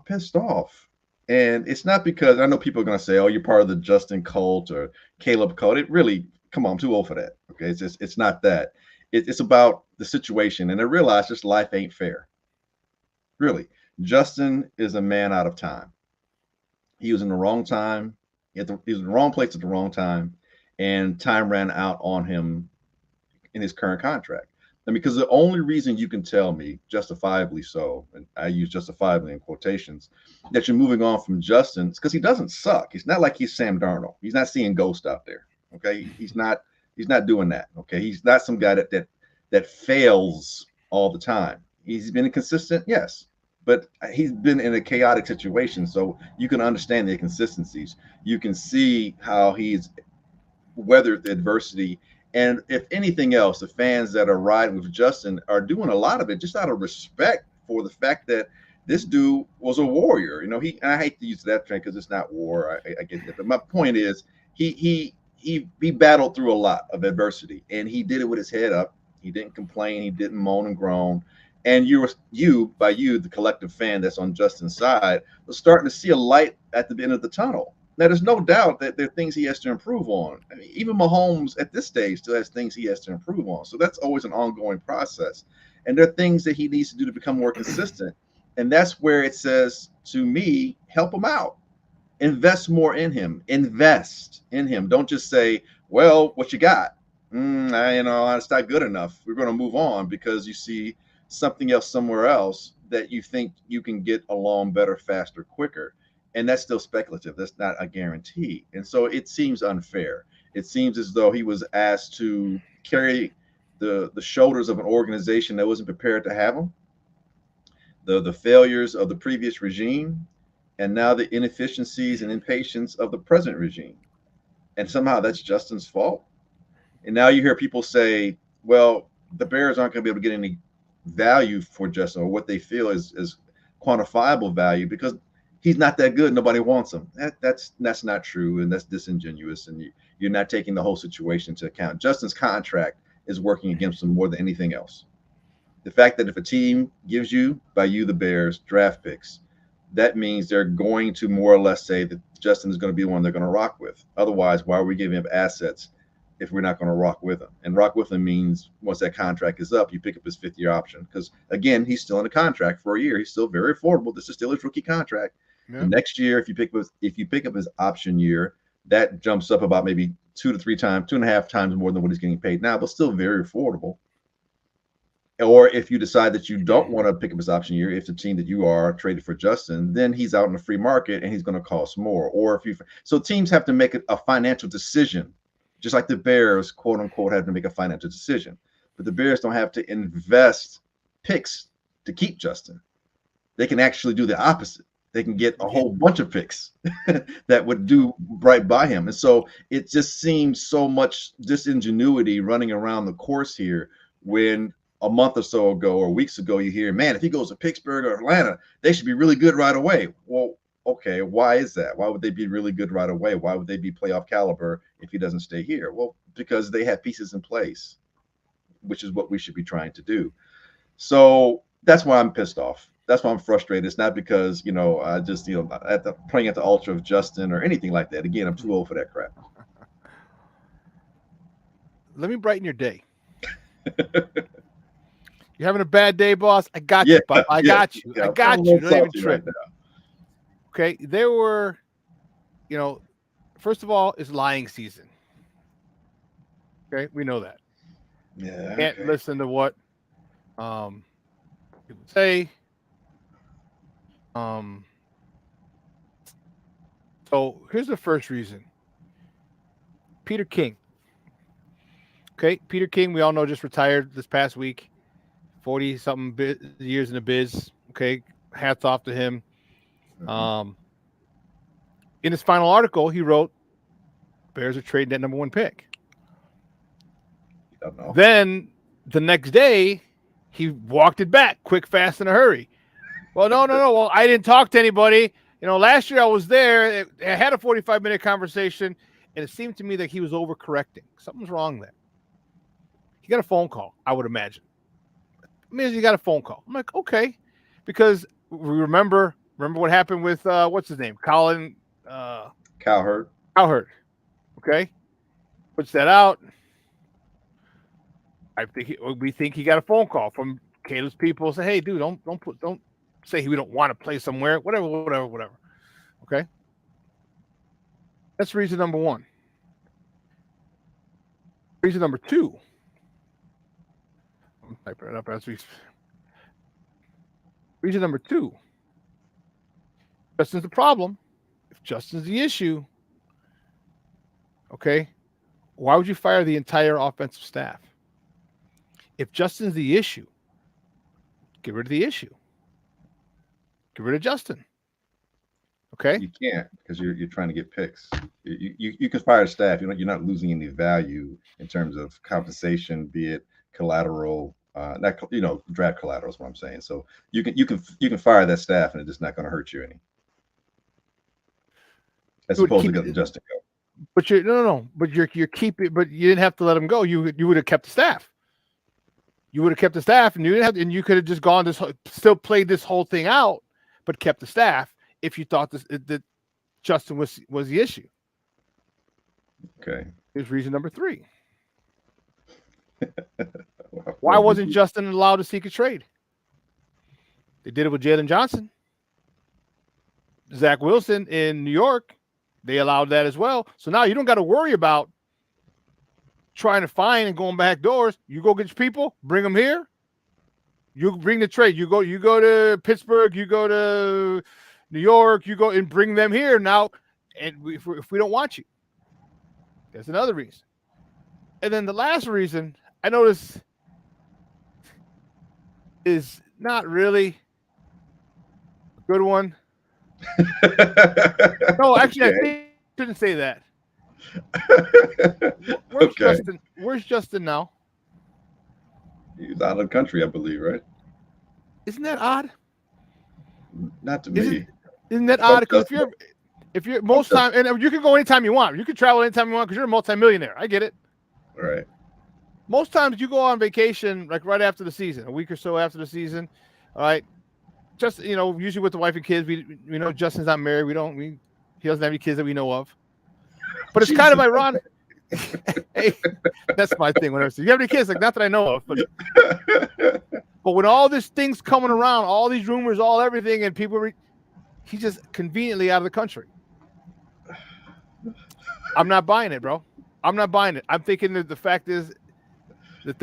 pissed off. And it's not because I know people are gonna say, oh, you're part of the Justin cult or Caleb cult. It really, come on, I'm too old for that. Okay, it's not that. It's about the situation, and I realize just life ain't fair. Really, Justin is a man out of time. He was in the wrong time. He was in the wrong place at the wrong time, and time ran out on him in his current contract. And because the only reason you can tell me, justifiably so, and I use justifiably in quotations, that you're moving on from Justin is because he doesn't suck. It's not like he's Sam Darnold. He's not seeing ghosts out there. Okay, he's not doing that. Okay, he's not some guy that fails all the time. He's been inconsistent, yes, but he's been in a chaotic situation, so you can understand the inconsistencies. You can see how he's weathered the adversity. And if anything else, the fans that are riding with Justin are doing a lot of it just out of respect for the fact that this dude was a warrior. I hate to use that term because it's not war. I get that. But my point is, he battled through a lot of adversity, and he did it with his head up. He didn't complain. He didn't moan and groan. And you, the collective fan that's on Justin's side, was starting to see a light at the end of the tunnel. Now, there's no doubt that there are things he has to improve on. I mean, even Mahomes at this stage still has things he has to improve on. So that's always an ongoing process. And there are things that he needs to do to become more consistent. And that's where it says, to me, help him out. Invest more in him. Invest in him. Don't just say, well, what you got? It's not good enough. We're going to move on because you see something else somewhere else that you think you can get along better, faster, quicker. And that's still speculative. That's not a guarantee. And so it seems unfair. It seems as though he was asked to carry the shoulders of an organization that wasn't prepared to have him, the failures of the previous regime, and now the inefficiencies and impatience of the present regime. And somehow that's Justin's fault. And now you hear people say, well, the Bears aren't going to be able to get any value for Justin, or what they feel is quantifiable value, because he's not that good. Nobody wants him. That's not true, and that's disingenuous. And you're not taking the whole situation into account. Justin's contract is working against him more than anything else. The fact that if a team gives you, by you, the Bears, draft picks, that means they're going to more or less say that Justin is going to be the one they're going to rock with. Otherwise, why are we giving up assets if we're not going to rock with him? And rock with him means once that contract is up, you pick up his 5th-year option. Because again, he's still in a contract for a year. He's still very affordable. This is still his rookie contract. Yeah. Next year, if you pick up his option year, that jumps up about maybe 2.5 times more than what he's getting paid now, but still very affordable. Or if you decide that you don't want to pick up his option year, if the team that you are traded for Justin, then he's out in the free market and he's going to cost more. Or so teams have to make a financial decision, just like the Bears, quote unquote, have to make a financial decision. But the Bears don't have to invest picks to keep Justin. They can actually do the opposite. They can get a whole bunch of picks that would do right by him. And so it just seems so much disingenuity running around the course here, when a month or so ago or weeks ago you hear, man, if he goes to Pittsburgh or Atlanta, they should be really good right away. Well, okay, why is that? Why would they be really good right away? Why would they be playoff caliber if he doesn't stay here? Well, because they have pieces in place, which is what we should be trying to do. So that's why I'm pissed off. That's why I'm frustrated. It's not because, I just, playing at the altar of Justin or anything like that. Again, I'm too old for that crap. Let me brighten your day. You having a bad day, boss? I got you, Bob. I got you. I got you. Don't even trip. Okay. There were, first of all, it's lying season. Okay. We know that. Yeah. Can't listen to what people say. So here's the first reason. Peter King. Okay. Peter King, we all know, just retired this past week. 40-something years in the biz. Okay. Hats off to him. In his final article, he wrote, Bears are trading that number 1 pick. Then the next day, he walked it back quick, fast, in a hurry. Well, no. Well, I didn't talk to anybody. Last year I was there. I had a 45-minute conversation, and it seemed to me that he was overcorrecting. Something's wrong there. He got a phone call, I would imagine. He got a phone call. I'm like, okay, because we remember what happened with what's his name, Colin Cowherd. Okay, puts that out. We think he got a phone call from Caleb's people. Say, hey, dude, don't say we don't want to play somewhere. Whatever. Okay, that's reason number 1. Reason number 2. I'm typing it up as we. Reason number 2. Justin's the problem. If Justin's the issue, okay, why would you fire the entire offensive staff? If Justin's the issue, get rid of the issue. Get rid of Justin. Okay? You can't, because you're trying to get picks. You can fire staff. You're not losing any value in terms of compensation, be it collateral, draft collateral is what I'm saying. So you can fire that staff, and it's just not going to hurt you any. As opposed to letting Justin go. But you're keeping. But you didn't have to let him go. You would have kept the staff. You would have kept the staff, and you didn't have, and you could have just gone still played this whole thing out, but kept the staff if you thought that Justin was the issue. Okay. Here's reason number 3. Why wasn't Justin allowed to seek a trade? They did it with Jalen Johnson. Zach Wilson in New York, they allowed that as well. So now you don't got to worry about trying to find and going back doors. You go get your people, bring them here. You bring the trade. You go to Pittsburgh, you go to New York, you go and bring them here now. And if we don't want you, that's another reason. And then the last reason I notice is not really a good one. No, actually, I think I shouldn't say that. Where's Justin? Where's Justin now? He's out of the country, I believe, right? Isn't that odd? Not to me. Isn't that odd? Because if you're most time, and you can go anytime you want. You can travel anytime you want because you're a multimillionaire. I get it. All right. Most times you go on vacation like right after the season, a week or so after the season. All right. Just usually with the wife and kids, we know Justin's not married. He doesn't have any kids that we know of. But it's kind of ironic. Hey, that's my thing. When I say you have any kids, like not that I know of, but when all these things coming around, all these rumors, all everything, and people, he's just conveniently out of the country. I'm not buying it, bro. I'm not buying it. I'm thinking that the fact is that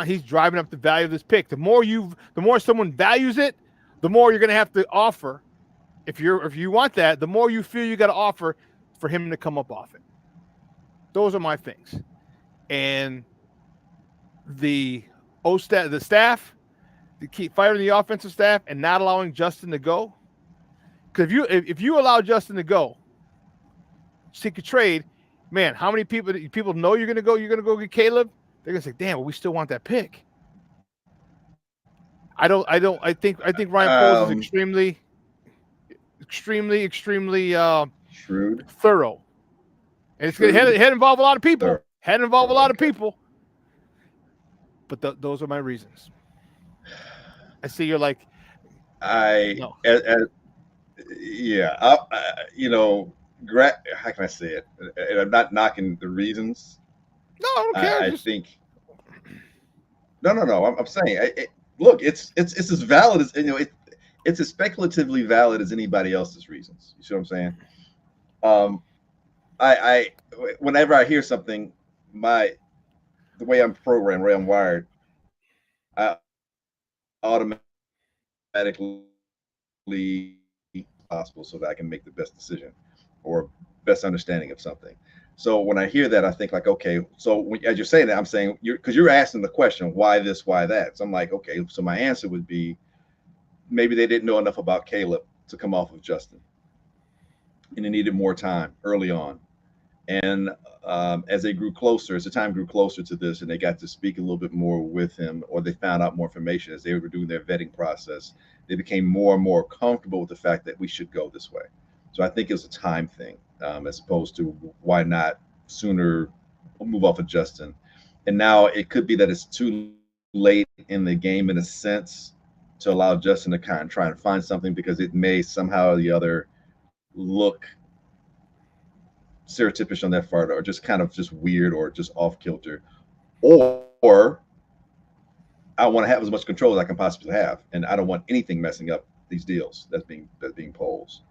he's driving up the value of this pick. The more someone values it, the more you're going to have to offer. If you want that, the more you feel you got to offer for him to come up off it. Those are my things. And the staff, to keep firing the offensive staff and not allowing Justin to go. Because if you allow Justin to go, seek a trade, man, how many people know you're gonna go get Caleb? They're gonna say, damn, well, we still want that pick. I think RyanPoles is extremely shrewd, thorough. And it's going to involve a lot of people. Involve a lot of people. But those are my reasons. I see you're like, how can I say it? And I'm not knocking the reasons. No, I don't care. I think No. I'm saying, look, it's as valid as it's as speculatively valid as anybody else's reasons. You see what I'm saying? I whenever I hear something, the way I'm programmed, the way I'm wired, I automatically possible so that I can make the best decision or best understanding of something. So when I hear that, I think like, okay, so as you're saying that, I'm saying because you're asking the question, why this, why that? So I'm like, okay, so my answer would be maybe they didn't know enough about Caleb to come off of Justin, and they needed more time early on. And as they grew closer, as the time grew closer to this, and they got to speak a little bit more with him, or they found out more information as they were doing their vetting process, they became more and more comfortable with the fact that we should go this way. So I think it was a time thing, as opposed to why not sooner move off of Justin. And now it could be that it's too late in the game in a sense to allow Justin to kind of try and find something because it may somehow or the other look stereotypish on that part, or just kind of just weird, or just off kilter, or I want to have as much control as I can possibly have, and I don't want anything messing up these deals that's being posed.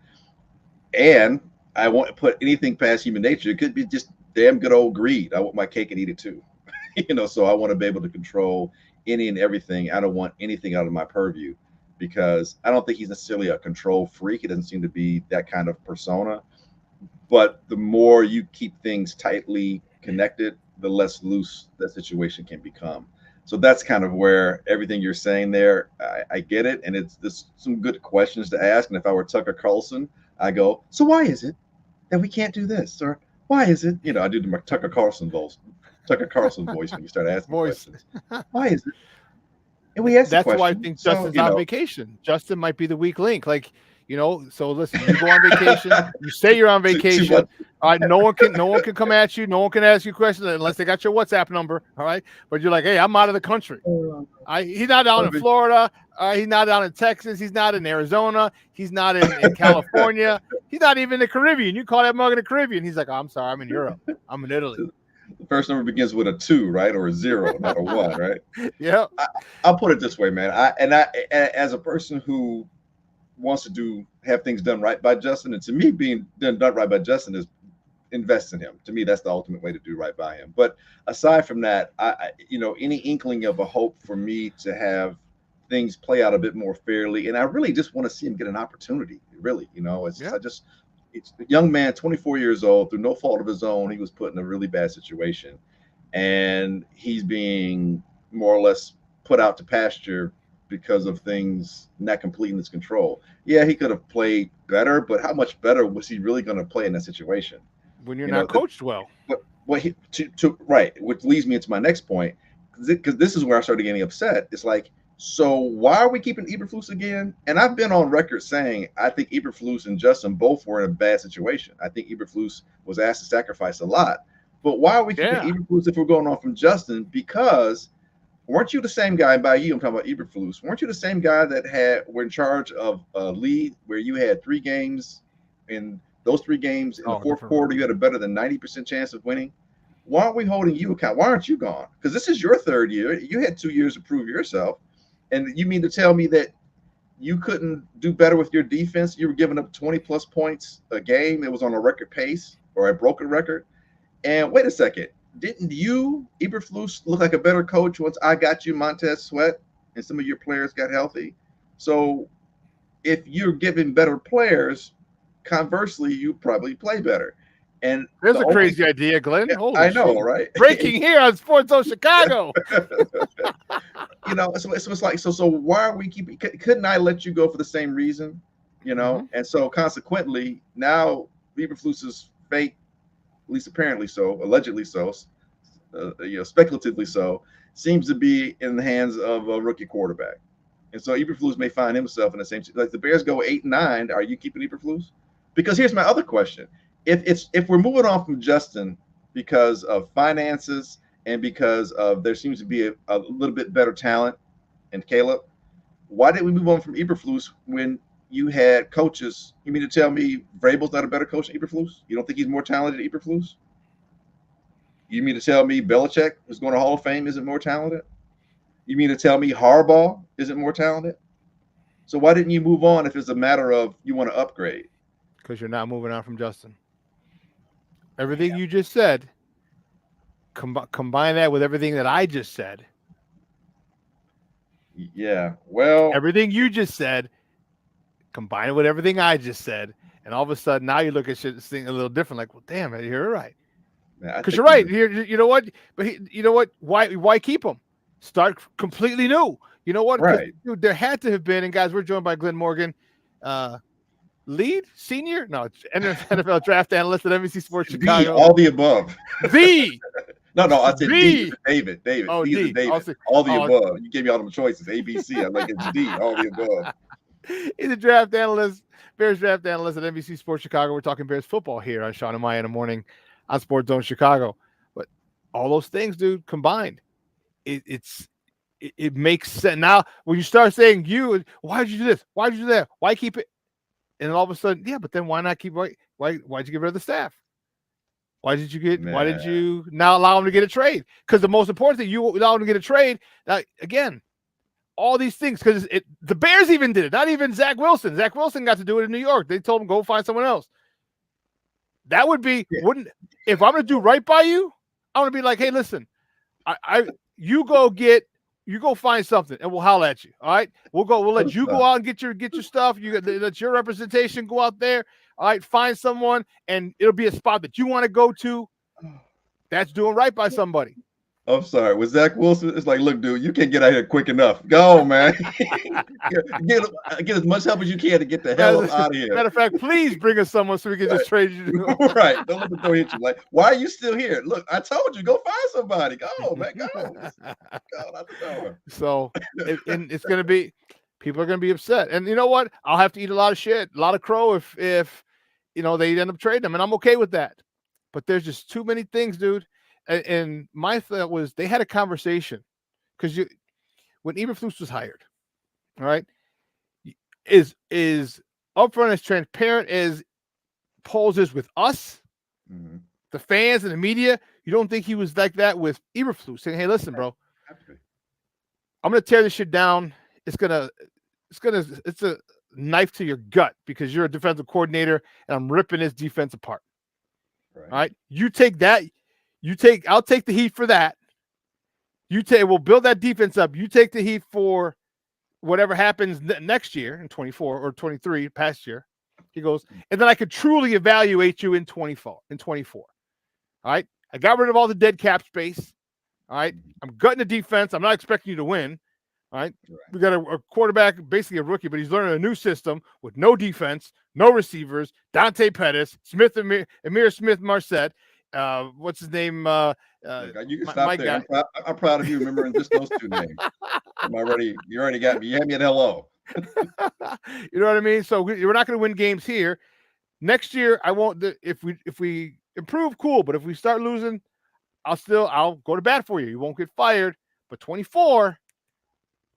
And I won't put anything past human nature. It could be just damn good old greed. I want my cake and eat it too, So I want to be able to control any and everything. I don't want anything out of my purview because I don't think he's necessarily a control freak. He doesn't seem to be that kind of persona. But the more you keep things tightly connected, the less loose that situation can become. So that's kind of where everything you're saying there, I get it. And it's some good questions to ask. And if I were Tucker Carlson, I go, so why is it that we can't do this? Or why is it, I do the Tucker Carlson voice when you start asking questions. Why is it? And we ask That's why I think Justin's on vacation. Justin might be the weak link. Like, so listen, you go on vacation, you say you're on vacation. All right, no one can come at you, no one can ask you questions unless they got your WhatsApp number. All right. But you're like, hey, I'm out of the country. He's not down in Florida, he's not down in Texas, he's not in Arizona, he's not in California, he's not even in the Caribbean. You call that mug in the Caribbean. He's like, oh, I'm sorry, I'm in Europe. I'm in Italy. The first number begins with a 2, right? Or a 0, not a 1, right? Yeah. I'll put it this way, man. I as a person who wants to have things done right by Justin, and to me, being done right by Justin is invest in him. To me, that's the ultimate way to do right by him. But aside from that, I any inkling of a hope for me to have things play out a bit more fairly, and I really just want to see him get an opportunity. Really, it's a young man, 24 years old, through no fault of his own, he was put in a really bad situation, and he's being more or less put out to pasture because of things not completely in his control. Yeah, he could have played better, but how much better was he really going to play in that situation? When you're not coached well. But right, which leads me into my next point, because this is where I started getting upset. It's like, so why are we keeping Eberflus again? And I've been on record saying I think Eberflus and Justin both were in a bad situation. I think Eberflus was asked to sacrifice a lot. But why are we keeping Eberflus if we're going on from Justin? Because weren't you the same guy? By you, I'm talking about Eberflus. Weren't you the same guy that were in charge of a lead where you had 3 games, in those 3 games in the fourth quarter, you had a better than 90% chance of winning? Why aren't we holding you account? Why aren't you gone? Because this is your 3rd year. You had 2 years to prove yourself. And you mean to tell me that you couldn't do better with your defense? You were giving up 20-plus points a game. It was on a record pace or a broken record. And wait a second. Didn't you, Eberflus, look like a better coach once I got you Montez Sweat and some of your players got healthy? So if you're giving better players, conversely, you probably play better. And there's a crazy idea, Glenn. Holy I know, shit. Right? Breaking here on Sports Zone Chicago. So it's like, so why are we keeping? Couldn't I let you go for the same reason? And so consequently, now Eberflus's fate, at least apparently so, allegedly so, speculatively so, seems to be in the hands of a rookie quarterback. And so Eberflus may find himself in the same, like the Bears go 8-9. Are you keeping Eberflus? Because here's my other question. If we're moving on from Justin because of finances and because of there seems to be a little bit better talent in Caleb, why did we move on from Eberflus when you had coaches? You mean to tell me Vrabel's not a better coach than Eberflus? You don't think he's more talented than You mean to tell me Belichick, who's going to Hall of Fame, isn't more talented? You mean to tell me Harbaugh isn't more talented? So why didn't you move on if it's a matter of you want to upgrade? Because you're not moving on from Justin. Everything you just said, combine that with everything that I just said. Yeah, well, everything you just said, combine it with everything I just said, and all of a sudden now you look at shit thing a little different. Like, well, damn it, you're right. Because you're right. You know what? But you know what? Why keep him? Start completely new. You know what? Right. Dude, there had to have been. And guys, we're joined by Glenn Morgan, lead senior. No, it's NFL draft analyst at NBC Sports Chicago. All the above. No, I said D. David. Oh, D. All the above. You gave me all them choices. ABC. I'm like, it's D. All the above. He's a draft analyst, Bears draft analyst at NBC Sports Chicago. We're talking Bears football here on Shawn and Maya in the morning on Sports Zone Chicago. But all those things, dude, combined, it makes sense. Now, when you start saying why did you do this? Why did you do that? Why keep it? And then all of a sudden, yeah, but then why not keep why'd you get rid of the staff? Why did you now allow him to get a trade? Because the most important thing, you allow him to get a trade. Now, again, all these things, because the Bears even did it, not even Zach Wilson. Zach Wilson got to do it in New York. They told him, go find someone else. That would be, if I'm going to do right by you, I want to be like, hey, listen, you go find something and we'll holler at you. All right. We'll let you go out and get your stuff. Let your representation go out there. All right. Find someone and it'll be a spot that you want to go to. That's doing right by somebody. I'm sorry. With Zach Wilson, it's like, look, dude, you can't get out here quick enough. Go, man. get as much help as you can to get the hell out of here. Matter of fact, please bring us someone so we can just trade you. Right. Don't let the door hit you. Like, why are you still here? Look, I told you, go find somebody. Go, man. Go. Go out the door. So it's going to be, people are going to be upset. And you know what? I'll have to eat a lot of shit, a lot of crow if they end up trading them. And I'm okay with that. But there's just too many things, dude. And my thought was they had a conversation because when Eberflus was hired, all right, is upfront as transparent as Poles is with us, the fans and the media. You don't think he was like that with Eberflus, saying, "Hey, listen, bro, I'm gonna tear this shit down. It's a knife to your gut because you're a defensive coordinator, and I'm ripping this defense apart." Right. All right, you take that. I'll take the heat for that. We'll build that defense up. You take the heat for whatever happens next year in 24 or 23, past year. He goes, and then I could truly evaluate you in 24. All right. I got rid of all the dead cap space. All right. I'm gutting the defense. I'm not expecting you to win. All right. We got a quarterback, basically a rookie, but he's learning a new system with no defense, no receivers, Dante Pettis, Amir Smith-Marset. What's his name? You can stop there. I'm proud of you remembering just those two names. You already got me. You had me at hello. You know what I mean? So we're not going to win games here. Next year, I won't. If we improve, cool. But if we start losing, I'll go to bat for you. You won't get fired. But 24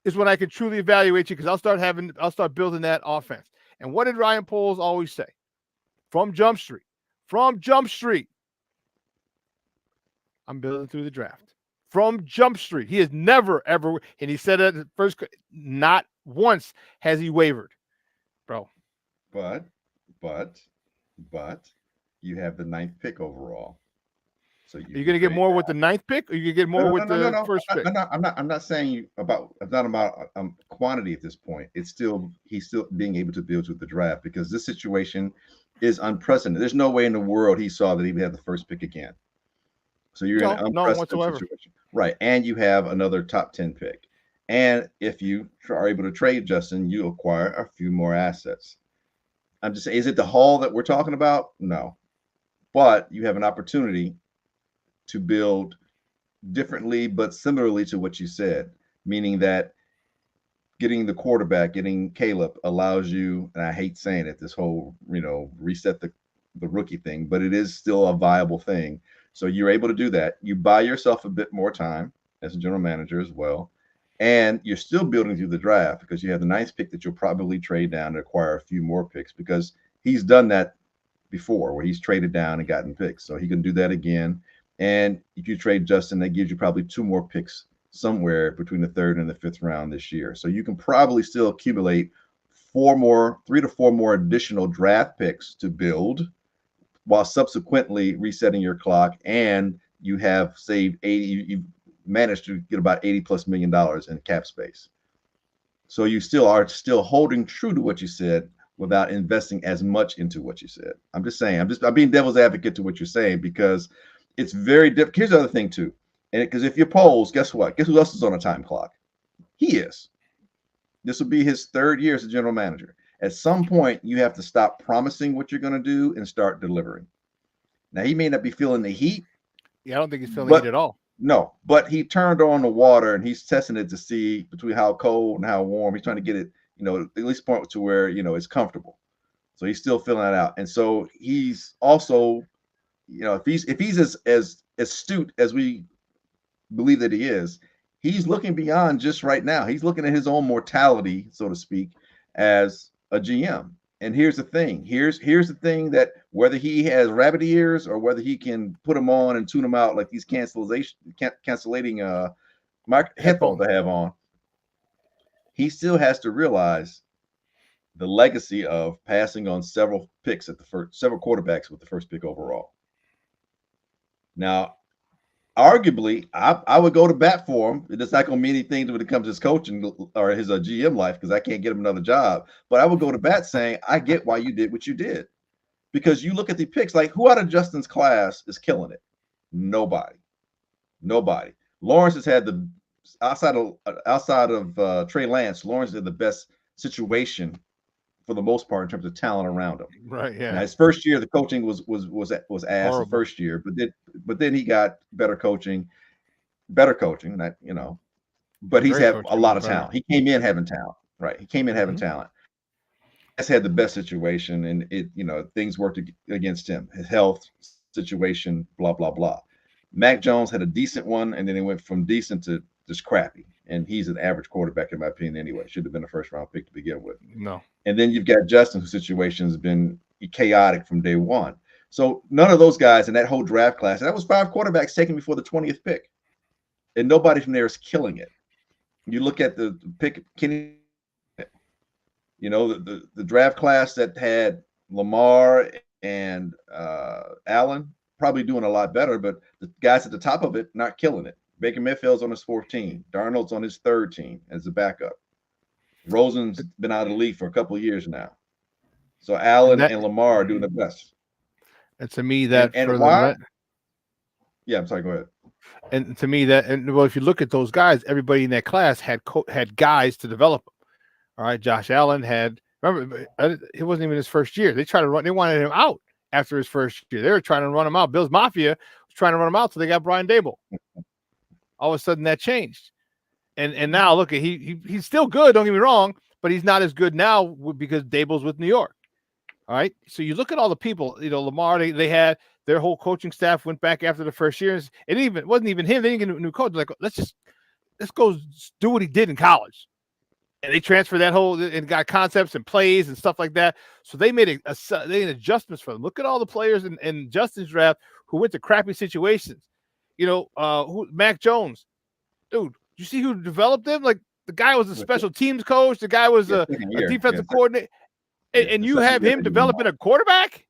is when I can truly evaluate you because I'll start building that offense. And what did RyanPoles always say? From Jump Street. I'm building through the draft. From Jump Street. He has never, ever, and he said it at first, not once has he wavered, bro. But you have the 9th pick overall. So are you going to get more with the 9th pick, or you can get more with the first pick? I'm not saying about quantity at this point. He's still being able to build with the draft because this situation is unprecedented. There's no way in the world he saw that he would have the first pick again. So you're in an unprecedented situation. Right. And you have another top 10 pick. And if you are able to trade Justin, you acquire a few more assets. I'm just saying, is it the haul that we're talking about? No. But you have an opportunity to build differently, but similarly to what you said, meaning that getting the quarterback, getting Caleb allows you, and I hate saying it, this whole, reset the rookie thing, but it is still a viable thing. So you're able to do that. You buy yourself a bit more time as a general manager as well. And you're still building through the draft because you have the 9th pick that you'll probably trade down to acquire a few more picks because he's done that before where he's traded down and gotten picks. So he can do that again. And if you trade Justin, that gives you probably 2 more picks somewhere between the 3rd and the 5th round this year. So you can probably still accumulate 3 to 4 more additional draft picks to build while subsequently resetting your clock, and you have saved 80, you've managed to get about $80+ million in cap space. So you still are holding true to what you said without investing as much into what you said. I'm just saying, I'm being devil's advocate to what you're saying, because it's very difficult. Here's the other thing too. And because if you're Poles, guess what? Guess who else is on a time clock? He is. This will be his 3rd year as a general manager. At some point, you have to stop promising what you're going to do and start delivering. Now, he may not be feeling the heat. Yeah, I don't think he's feeling the heat at all. No, but he turned on the water and he's testing it to see between how cold and how warm. He's trying to get it, at least point to where, it's comfortable. So he's still filling that out. And so he's also, if he's as astute as we believe that he is, he's looking beyond just right now. He's looking at his own mortality, so to speak, as a GM. And here's the thing. Here's the thing, that whether he has rabbit ears or whether he can put them on and tune them out like these cancellating headphones I have on, he still has to realize the legacy of passing on several quarterbacks with the 1st pick overall. Now, arguably, I would go to bat for him. It's not going to mean anything when it comes to his coaching or his GM life, because I can't get him another job. But I would go to bat saying, I get why you did what you did. Because you look at the picks, like, who out of Justin's class is killing it? Nobody. Lawrence has had the outside of Trey Lance. Lawrence had the best situation for the most part in terms of talent around him. Right. Yeah. Now, his first year, the coaching was ass the first year, but then he got better coaching. That but he's had a lot of talent. He came in having talent, right? He came in having talent. Has had the best situation, and things worked against him. His health situation, blah blah blah. Mac Jones had a decent one, and then he went from decent to just crappy. And he's an average quarterback in my opinion anyway. Should have been a 1st round pick to begin with. No. And then you've got Justin, whose situation has been chaotic from day one. So none of those guys in that whole draft class, and that was 5 quarterbacks taken before the 20th pick, and nobody from there is killing it. You look at the pick, Kenny, the draft class that had Lamar and Allen probably doing a lot better, but the guys at the top of it not killing it. Baker Mayfield's on his 4th team. Darnold's on his 3rd team as a backup. Rosen's been out of the league for a couple of years now. So Allen and Lamar are doing the best. And to me, that and why? Yeah, I'm sorry. Go ahead. And to me, if you look at those guys, everybody in that class had guys to develop them. All right, Josh Allen remember, it wasn't even his 1st year. They wanted him out after his 1st year. They were trying to run him out. Bills Mafia was trying to run him out, so they got Brian Daboll. All of a sudden that changed. And now look, he's still good, don't get me wrong, but he's not as good now because Daboll's with New York. All right. So you look at all the people, Lamar, they had their whole coaching staff went back after the 1st year. It wasn't even him. They didn't get a new coach. Like, let's go do what he did in college. And they transferred that whole and got concepts and plays and stuff like that. So they made adjustments for them. Look at all the players in Justin's draft who went to crappy situations. Mac Jones, dude, you see who developed him? Like, the guy was a special teams coach. The guy was a defensive coordinator. And you have him developing a quarterback?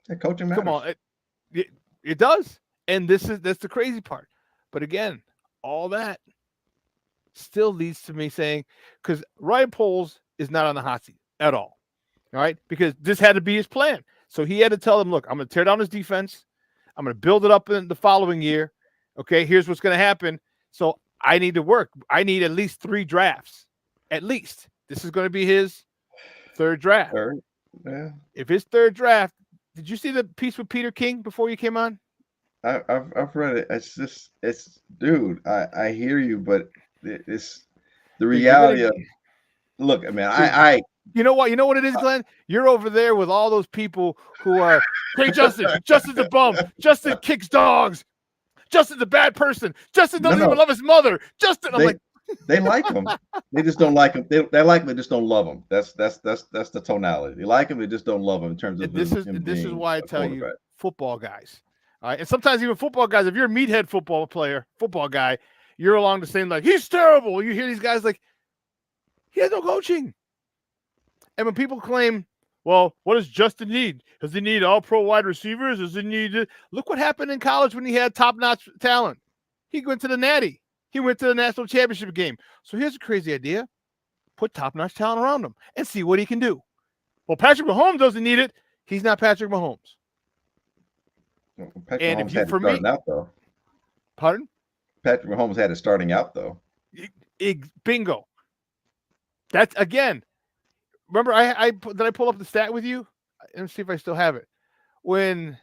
That coaching matters. Come on. It does. And that's the crazy part. But again, all that still leads to me saying, because RyanPoles is not on the hot seat at all. All right? Because this had to be his plan. So he had to tell them, look, I'm going to tear down his defense. I'm going to build it up in the following year. Okay, here's what's going to happen. So I need to work. I need at least 3 drafts. At least. This is going to be his 3rd draft. Yeah. If his 3rd draft, did you see the piece with Peter King before you came on? I've read it. It's dude, I hear you, but it's the reality of, look, I mean, I you know what it is, Glenn? You're over there with all those people who are, hey, Justin's a bum. Justin kicks dogs. Justin's a bad person. Justin doesn't even love his mother. Justin, I'm like, they like him. They just don't like him. They like him. They just don't love him. That's the tonality. They like him. They just don't love him in terms of this is why I tell you, football guys. All right. And sometimes even football guys, if you're a meathead football guy, you're along the same, like, he's terrible. You hear these guys like, he has no coaching. And when people claim, well, what does Justin need? Does he need all pro wide receivers? Does he need look what happened in college when he had top-notch talent. He went to the Natty. He went to the national championship game. So here's a crazy idea. Put top-notch talent around him and see what he can do. Well, Patrick Mahomes doesn't need it. He's not Patrick Mahomes. Patrick And Mahomes if you, had it for me, starting out, though. Pardon? Patrick Mahomes had it starting out, though. Bingo. That's, again, remember did I pull up the stat with you? Let me see if I still have it. When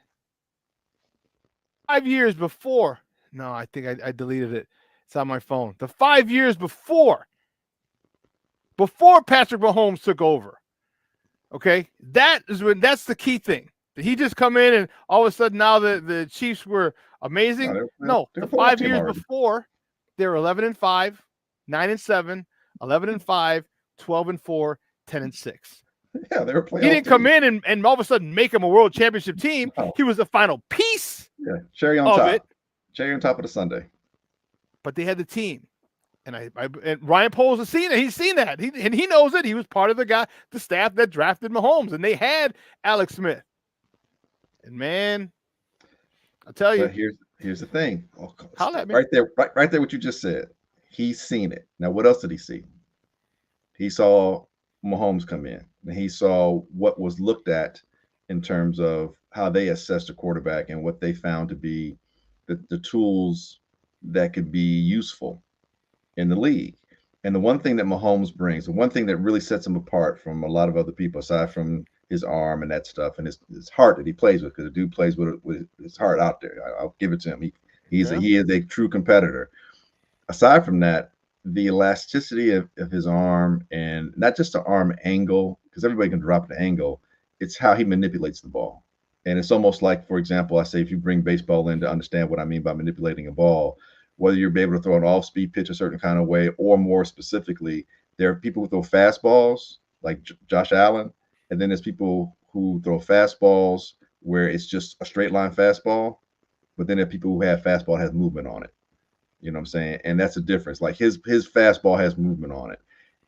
5 years before, no, I think I deleted it. It's on my phone. The 5 years before Patrick Mahomes took over, okay, that's the key thing. Did he just come in and all of a sudden now the Chiefs were amazing? No, the 5 years before, they were 11-5, 9-7, 11-5, 12-4, 10-6. Yeah, they were playing. He didn't come in and all of a sudden make him a world championship team. No. He was the final piece. Yeah, cherry on top. Cherry on top of the sundae. But they had the team. And and RyanPoles has seen it. He's seen that. He knows it. He was part of the staff that drafted Mahomes. And they had Alex Smith. And man, I'll tell you. But here's the thing. Right there, what you just said. He's seen it. Now, what else did he see? He saw Mahomes come in, and he saw what was looked at in terms of how they assessed a quarterback and what they found to be the tools that could be useful in the league. And the one thing that Mahomes brings, the one thing that really sets him apart from a lot of other people, aside from his arm and that stuff and his heart that he plays with, because the dude plays with his heart out there. I'll give it to him. He is a true competitor. Aside from that, the elasticity of his arm, and not just the arm angle, because everybody can drop the angle, it's how he manipulates the ball. And it's almost like, for example, I say if you bring baseball in to understand what I mean by manipulating a ball, whether you're able to throw an off-speed pitch a certain kind of way, or more specifically, there are people who throw fastballs like Josh Allen, and then there's people who throw fastballs where it's just a straight line fastball, but then there are people who have fastball that has movement on it. You know what I'm saying? And that's the difference. Like his fastball has movement on it.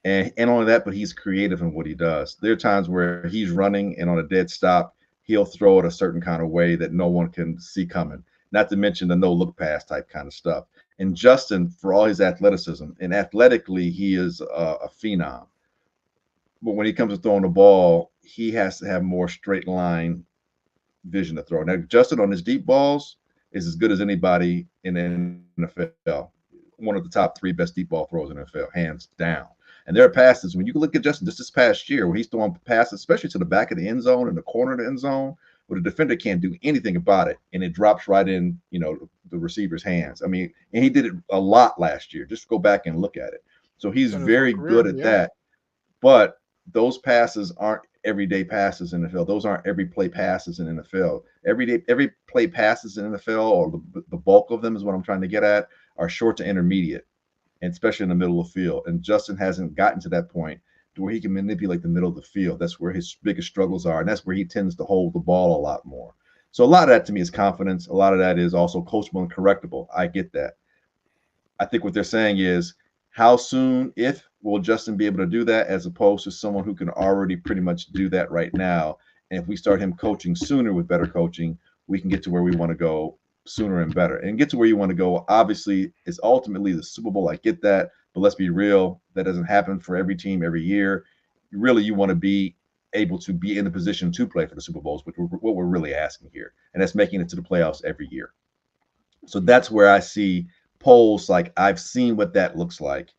And only that, but he's creative in what he does. There are times where he's running and on a dead stop, he'll throw it a certain kind of way that no one can see coming. Not to mention the no-look pass type kind of stuff. And Justin, for all his athleticism, and athletically, he is a phenom. But when he comes to throwing the ball, he has to have more straight line vision to throw. Now, Justin on his deep balls is as good as anybody in the NFL. One of the top 3 best deep ball throwers in the NFL, hands down. And there are passes, when you look at Justin just this past year, when he's throwing passes, especially to the back of the end zone and the corner of the end zone, where the defender can't do anything about it, and it drops right in, the receiver's hands. I mean, and he did it a lot last year. Just go back and look at it. So he's very good at that. But those passes aren't everyday passes in the NFL. Those aren't every play passes in the NFL. Every play passes in the NFL, or the bulk of them is what I'm trying to get at, are short to intermediate, and especially in the middle of the field. And Justin hasn't gotten to that point to where he can manipulate the middle of the field. That's where his biggest struggles are, and that's where he tends to hold the ball a lot more. So a lot of that to me is confidence. A lot of that is also coachable and correctable. I get that. I think what they're saying is, how soon, if will Justin be able to do that, as opposed to someone who can already pretty much do that right now. And if we start him coaching sooner with better coaching, we can get to where we want to go sooner and better. And get to where you want to go, obviously, is ultimately the Super Bowl. I get that. But let's be real, that doesn't happen for every team every year. Really, you want to be able to be in the position to play for the Super Bowls, which what we're really asking here. And that's making it to the playoffs every year. So that's where I see polls, like I've seen what that looks like.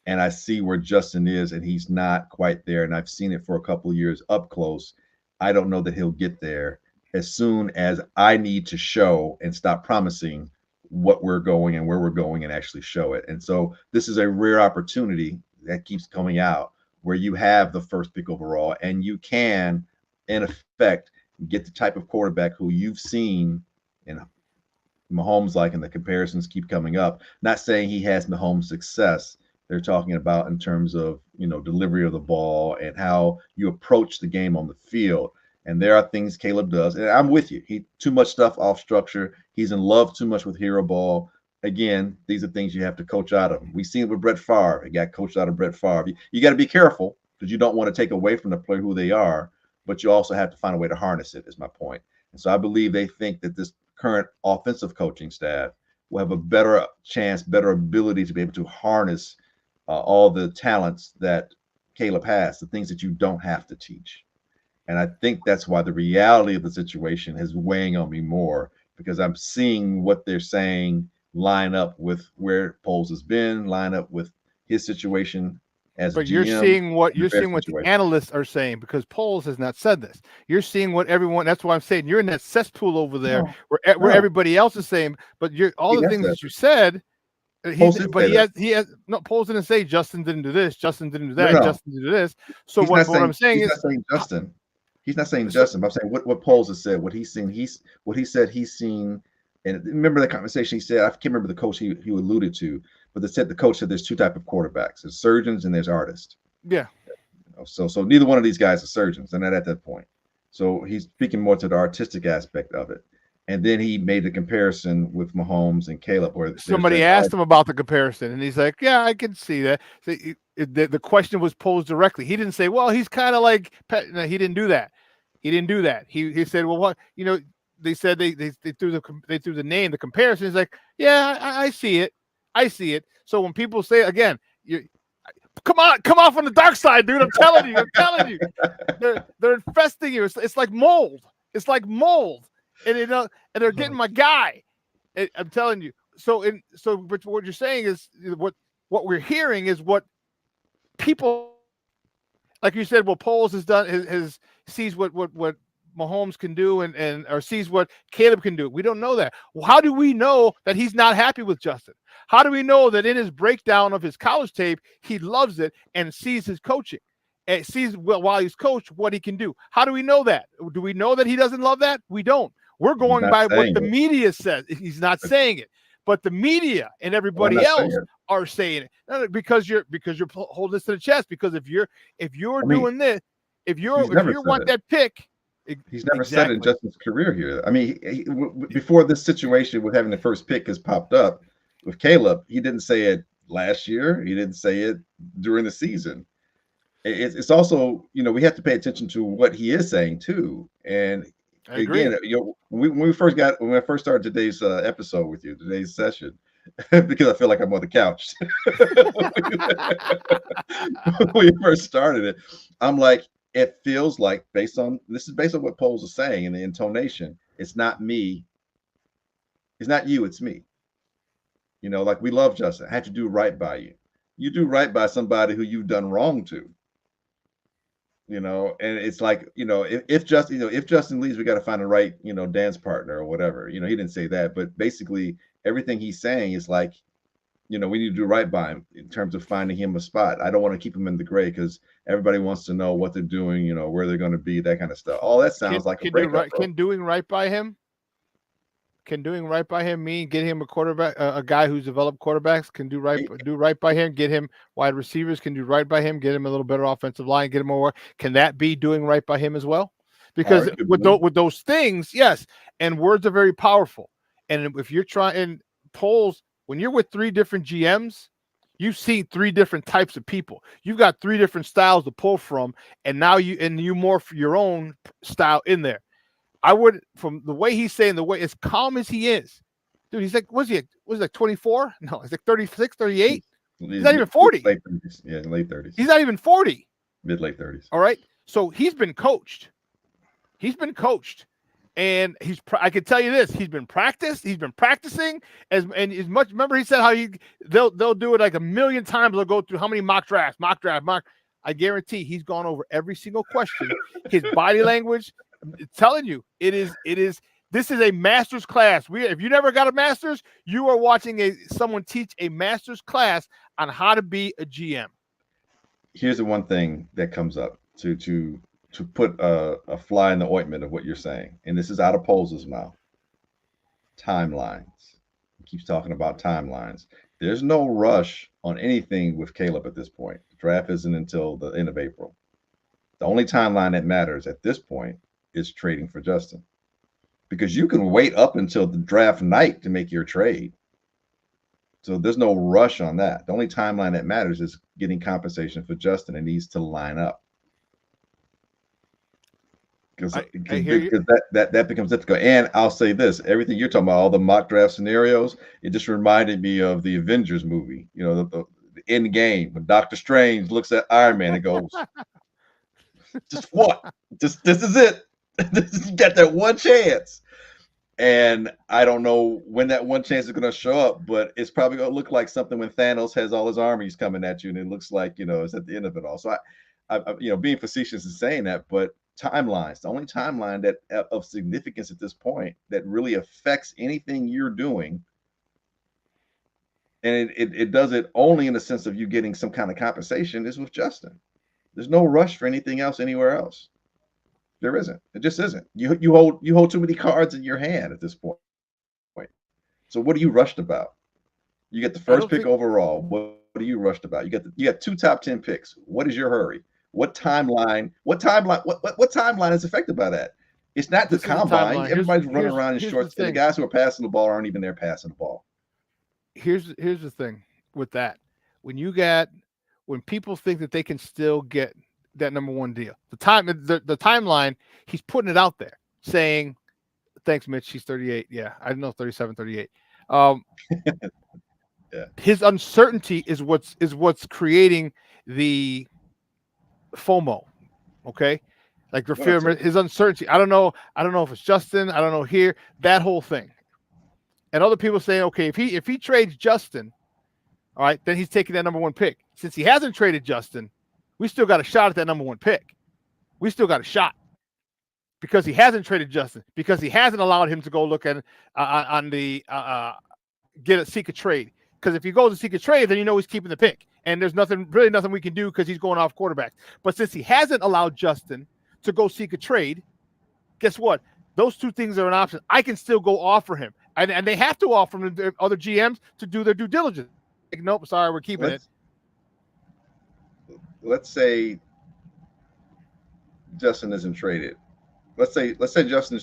And I see where Justin is, and he's not quite there. And I've seen it for a couple of years up close. I don't know that he'll get there as soon as I need to show and stop promising what we're going and where we're going and actually show it. And so this is a rare opportunity that keeps coming out where you have the first pick overall, and you can, in effect, get the type of quarterback who you've seen in Mahomes, like, and the comparisons keep coming up. Not saying he has Mahomes' success. They're talking about in terms of, delivery of the ball and how you approach the game on the field. And there are things Caleb does, and I'm with you. He too much stuff off structure. He's in love too much with hero ball. Again, these are things you have to coach out of him. We've seen it with Brett Favre. He got coached out of Brett Favre. You got to be careful because you don't want to take away from the player who they are, but you also have to find a way to harness it, is my point. And so I believe they think that this current offensive coaching staff will have a better chance, better ability to be able to harness all the talents that Caleb has, the things that you don't have to teach. And I think that's why the reality of the situation is weighing on me more, because I'm seeing what they're saying line up with where Poles has been, line up with his situation as But GM. you're seeing what the situation. analysts are saying, because Poles has not said this. You're seeing what everyone. That's why I'm saying you're in that cesspool over there where everybody else is saying. But you're all the things that you said. Poles didn't say Justin didn't do this, Justin didn't do that, Justin didn't do this. So what I'm saying is, he's not saying Justin. He's not saying Justin. But I'm saying what Poles has said, what he's seen. What he said he's seen. And remember the conversation he said. I can't remember the coach he alluded to, but the coach said there's two types of quarterbacks: there's surgeons and there's artists. Yeah. So neither one of these guys are surgeons. They're not at that point. So he's speaking more to the artistic aspect of it. And then he made the comparison with Mahomes and Caleb. Where somebody asked him about the comparison, and he's like, "Yeah, I can see that." So the question was posed directly. He didn't say, "Well, he's kind of like." No, he didn't do that. He didn't do that. He said, "Well, what They said they threw the name, the comparison." He's like, "Yeah, I see it. I see it." So when people say again, come off on the dark side, dude. I'm telling you, they're infesting you. It's like mold. It's like mold. And and they're getting my guy. I'm telling you. So what you're saying is what we're hearing is what people, like you said, what Poles has done sees what Mahomes can do or sees what Caleb can do. We don't know that. Well, how do we know that he's not happy with Justin? How do we know that in his breakdown of his college tape he loves it and sees his coaching and sees while he's coached what he can do? How do we know that? Do we know that he doesn't love that? We don't. We're going by what the media says. He's not saying it, but the media and everybody else are saying it because you're holding this to the chest. Because if you're doing this, if you want that pick, he's never said it in Justin's career here. I mean, before this situation with having the first pick has popped up with Caleb, he didn't say it last year. He didn't say it during the season. It's also, we have to pay attention to what he is saying too. And again, when I first started today's episode with you, today's session, because I feel like I'm on the couch. When you first started it, I'm like, it feels like based on what Poles is saying and the intonation, it's not me. It's not you, it's me. Like we love Justin. I have to do right by you. You do right by somebody who you've done wrong to. And it's like, if Justin leaves, we got to find the right, dance partner or whatever. He didn't say that, but basically everything he's saying is like, we need to do right by him in terms of finding him a spot. I don't want to keep him in the gray because everybody wants to know what they're doing, where they're going to be, that kind of stuff. All that sounds like a breakup. Can doing right by him mean get him a quarterback, a guy who's developed quarterbacks can do right by him, get him wide receivers, can do right by him, get him a little better offensive line, get him more work. Can that be doing right by him as well? Because with those things, yes, and words are very powerful. And if you're trying Poles, when you're with three different GMs, you've seen three different types of people. You've got three different styles to pull from, and now you morph your own style in there. I would, from the way he's saying, the way as calm as he is, dude, he's like, was he like 24? No, he's like 36, 38. He's not even 40. Late 30s. Yeah, late 30s. He's not even 40. Mid-late 30s. All right. So he's been coached. And I can tell you this, he's been practicing as much. Remember, he said how they'll do it like a million times. They'll go through how many mock drafts. I guarantee he's gone over every single question. His body language, I'm telling you, this is a master's class. If you never got a master's, you are watching someone teach a master's class on how to be a GM. Here's the one thing that comes up to put a fly in the ointment of what you're saying, and this is out of Poles' mouth. Timelines. He keeps talking about timelines. There's no rush on anything with Caleb at this point. The draft isn't until the end of April. The only timeline that matters at this point is the 53-week period. And that's the timeline that Poles is talking about. He said, I want to see what you can do. I want to see what you can do. And that's the timeline. And that's the timeline that matters at this point. is trading for Justin, because you can wait up until the draft night to make your trade. So there's no rush on that. The only timeline that matters is getting compensation for Justin. It needs to line up. Because that becomes difficult. And I'll say this, everything you're talking about, all the mock draft scenarios, it just reminded me of the Avengers movie, you know, the end game when Doctor Strange looks at Iron Man and goes, just what? This is it. You got that one chance. And I don't know when that one chance is going to show up, but it's probably going to look like something when Thanos has all his armies coming at you, and it looks like, you know, it's at the end of it all. So I you know, being facetious in saying that, but timelines, the only timeline that of significance at this point that really affects anything you're doing, and it does it only in the sense of you getting some kind of compensation, is with Justin. There's no rush for anything else anywhere else. There isn't. It just isn't. You hold too many cards in your hand at this point. So what are you rushed about? You get the first pick overall. What are you rushed about? You got 2 top 10 picks. What is your hurry? What timeline is affected by that? It's not the combine. Everybody's running around in shorts. And the guys who are passing the ball aren't even there passing the ball. Here's the thing with that. When people think that they can still get that number 1 deal, the timeline, he's putting it out there saying, thanks, Mitch, he's 38. Yeah, I know, 37, 38. Yeah. His uncertainty is what's creating the FOMO. Okay. Like the fear, his uncertainty. I don't know if it's Justin. I don't know here, that whole thing. And other people saying, okay, if he trades Justin, all right, then he's taking that number 1 pick. Since he hasn't traded Justin, we still got a shot at that number 1 pick. We still got a shot because he hasn't traded Justin, because he hasn't allowed him to go look at seek a trade. Because if he goes to seek a trade, then you know he's keeping the pick, and there's nothing we can do because he's going off quarterbacks. But since he hasn't allowed Justin to go seek a trade, guess what? Those 2 things are an option. I can still go offer him, and they have to offer him to other GMs to do their due diligence. Like, nope, sorry, we're keeping it. Let's say Justin isn't traded. Let's say Justin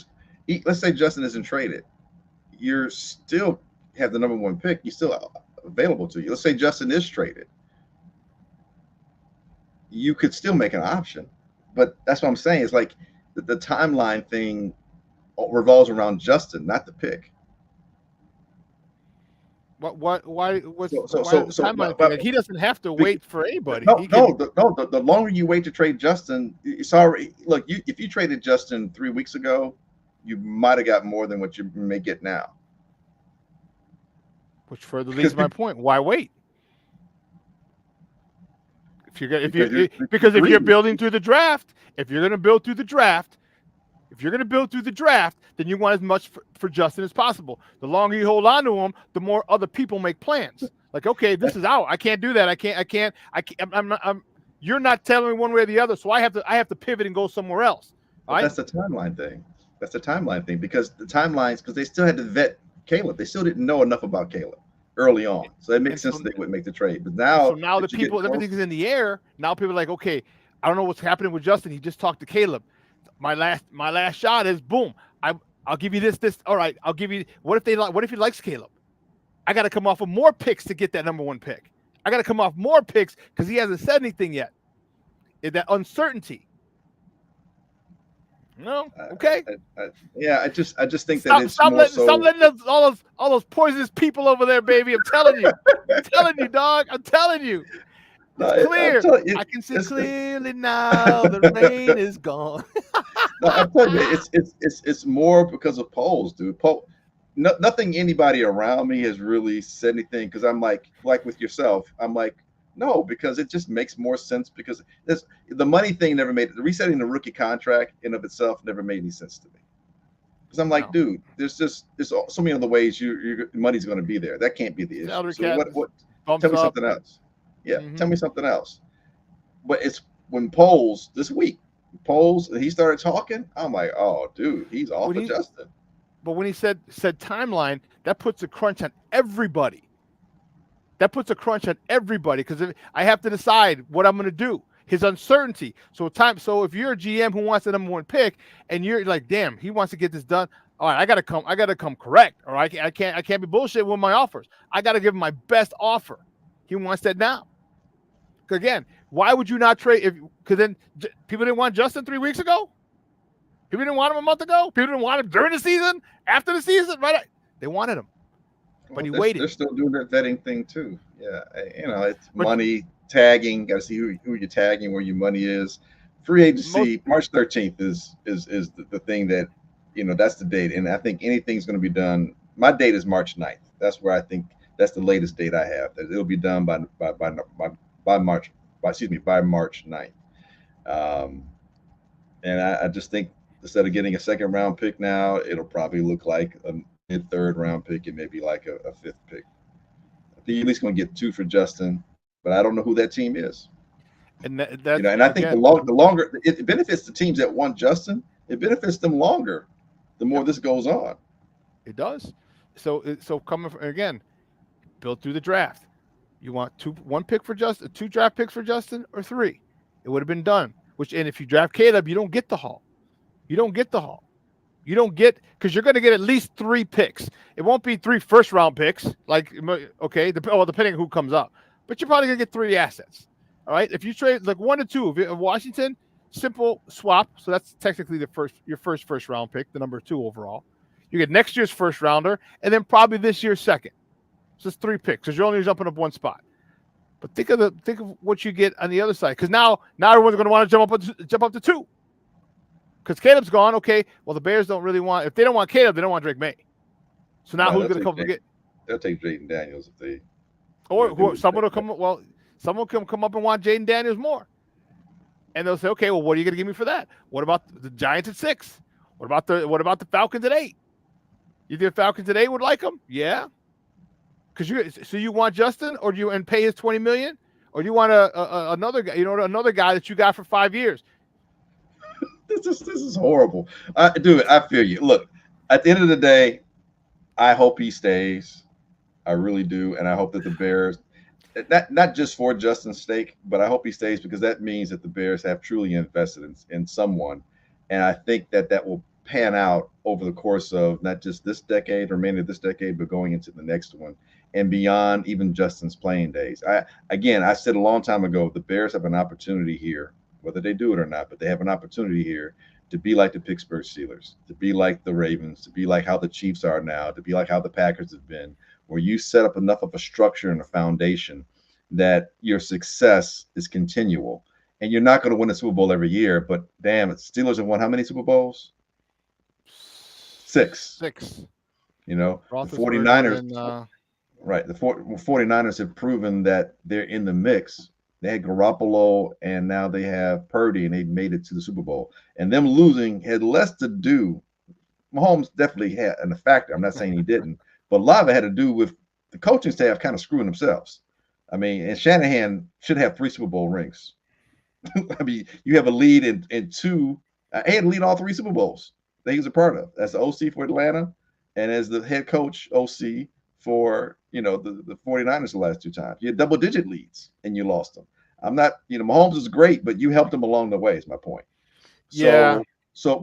isn't traded. You still have the number 1 pick. You still available to you. Let's say Justin is traded. You could still make an option, but that's what I'm saying. It's like the timeline thing revolves around Justin, not the pick. Why he doesn't have to wait for anybody. The longer you wait to trade Justin, sorry, look, if you traded Justin 3 weeks ago, you might have got more than what you may get now. Which further leads to my point. Why wait? If you're building through the draft, if you're going to build through the draft, then you want as much for Justin as possible. The longer you hold on to him, the more other people make plans. Like, okay, this is out. I can't do that. I can't. You're not telling me one way or the other, so I have to pivot and go somewhere else. Right? That's the timeline thing. Because the timelines, because they still had to vet Caleb. They still didn't know enough about Caleb early on, so it makes sense that they would make the trade. But now the people, everything's in the air. Now people are like, okay, I don't know what's happening with Justin. He just talked to Caleb. My last shot is boom. I'll give you this. All right, I'll give you. What if he likes Caleb? I got to come off of more picks to get that number 1 pick. I got to come off more picks because he hasn't said anything yet. That uncertainty. No, okay. I just think that it's stop more so. Stop letting all those poisonous people over there, baby. I'm telling you. I'm telling you, dog. I'm telling you. It's clear. I can see clearly now. The rain is gone. I'm telling you, it's more because of Poles, dude. Nothing anybody around me has really said anything, because I'm like with yourself. I'm like, no, because it just makes more sense, because the money thing never made it. The resetting the rookie contract in of itself never made any sense to me. Because I'm like, dude, there's so many other ways your money's going to be there. That can't be the issue. So what? Tell me something else. Yeah, Tell me something else. But it's when Poles this week, he started talking. I'm like, oh, dude, he's off of Justin. But when he said timeline, that puts a crunch on everybody. Because I have to decide what I'm going to do. his uncertainty. So if you're a GM who wants the number 1 pick and you're like, damn, he wants to get this done. All right, I gotta come correct. All right, I can't be bullshit with my offers. I gotta give him my best offer. He wants that now. Again, why would you not trade? Because then people didn't want Justin 3 weeks ago. People didn't want him a month ago. People didn't want him during the season, after the season, right? They wanted him, but he waited. They're still doing that vetting thing too. Yeah, it's money tagging. Got to see who you're tagging, where your money is. Free agency, March 13th is the thing that, that's the date. And I think anything's going to be done. My date is March 9th. That's where I think that's the latest date I have. That it'll be done by March 9th. And I just think instead of getting a 2nd round pick now, it'll probably look like a mid-3rd round pick and maybe like a 5th pick. I think you're at least going to get 2 for Justin, but I don't know who that team is. And and I think the longer it benefits the teams that want Justin, it benefits them longer the more this goes on. It does. So coming from, again, built through the draft. You want 1 pick for Justin, 2 draft picks for Justin, or 3? It would have been done. And if you draft Caleb, you don't get the haul. You don't get, because you're going to get at least 3 picks. It won't be 3 first-round picks, depending on who comes up. But you're probably going to get 3 assets. All right? If you trade like 1 to 2, if Washington, simple swap. So that's technically your first-round pick, the number 2 overall. You get next year's first-rounder, and then probably this year's 2nd. So it's 3 picks because you're only jumping up 1 spot. But think of what you get on the other side, because now everyone's going to want to jump up to 2. Because Caleb's gone. Okay, well, the Bears don't really want – if they don't want Caleb, they don't want Drake May. So now who's going to come get – They'll take Jaden Daniels if they – or someone will come – well, someone can come up and want Jaden Daniels more. And they'll say, okay, well, what are you going to give me for that? What about the Giants at 6? What about the Falcons at 8? You think the Falcons at 8 would like him? Yeah. Because you want Justin, or do you and pay his $20 million, or do you want another guy? Another guy that you got for 5 years. This is horrible. Dude, I feel you. Look, at the end of the day, I hope he stays. I really do, and I hope that the Bears, not just for Justin's sake, but I hope he stays because that means that the Bears have truly invested in someone, and I think that will pan out over the course of not just this decade, remainder of this decade, but going into the next one and beyond even Justin's playing days. I said a long time ago, the Bears have an opportunity here, whether they do it or not, but they have an opportunity here to be like the Pittsburgh Steelers, to be like the Ravens, to be like how the Chiefs are now, to be like how the Packers have been, where you set up enough of a structure and a foundation that your success is continual. And you're not going to win a Super Bowl every year, but damn, Steelers have won how many Super Bowls? 6. The 49ers, right? The 49ers have proven that they're in the mix. They had Garoppolo, and now they have Purdy, and they made it to the Super Bowl. And them losing had less to do. Mahomes definitely had a factor. I'm not saying he didn't, but a lot of it had to do with the coaching staff kind of screwing themselves. I mean, and Shanahan should have 3 Super Bowl rings. I mean, you have a lead in 2. He had to lead all 3 Super Bowls that he was a part of as the OC for Atlanta and as the head coach OC for the 49ers the last 2 times. You had double-digit leads and you lost them. I'm not, Mahomes is great, but you helped him along the way is my point. But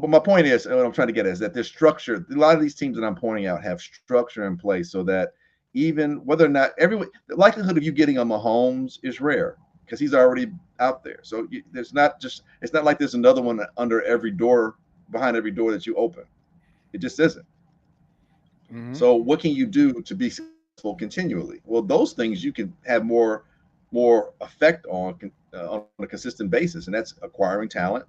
my point is, and what I'm trying to get at is that there's structure. A lot of these teams that I'm pointing out have structure in place so that even whether or not the likelihood of you getting a Mahomes is rare because he's already out there. So it's not like there's another one under every door, behind every door that you open. It just isn't. Mm-hmm. So what can you do to be successful continually? Well, those things you can have more effect on a consistent basis, and that's acquiring talent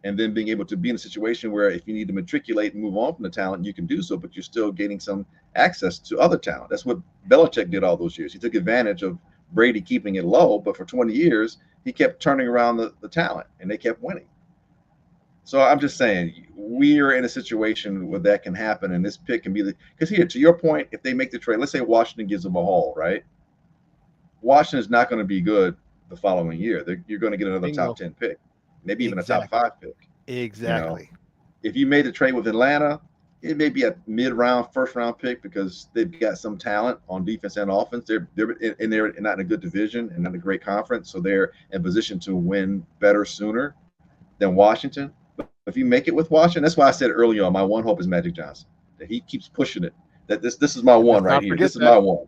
and then being able to be in a situation where if you need to matriculate and move on from the talent, you can do so, but you're still gaining some access to other talent. That's what Belichick did all those years. He took advantage of Brady keeping it low, but for 20 years, he kept turning around the talent, and they kept winning. So I'm just saying, we're in a situation where that can happen, and this pick can be because here, to your point, if they make the trade, let's say Washington gives them a haul, right? Washington is not going to be good the following year. You're going to get another top 10 pick, maybe even a top 5 pick. Exactly. If you made the trade with Atlanta, it may be a mid-round, first-round pick because they've got some talent on defense and offense. They're not in a good division and not a great conference, so they're in position to win better sooner than Washington. But if you make it with Washington, that's why I said earlier on, my one hope is Magic Johnson. That he keeps pushing it. That this is my one right here. This is my one.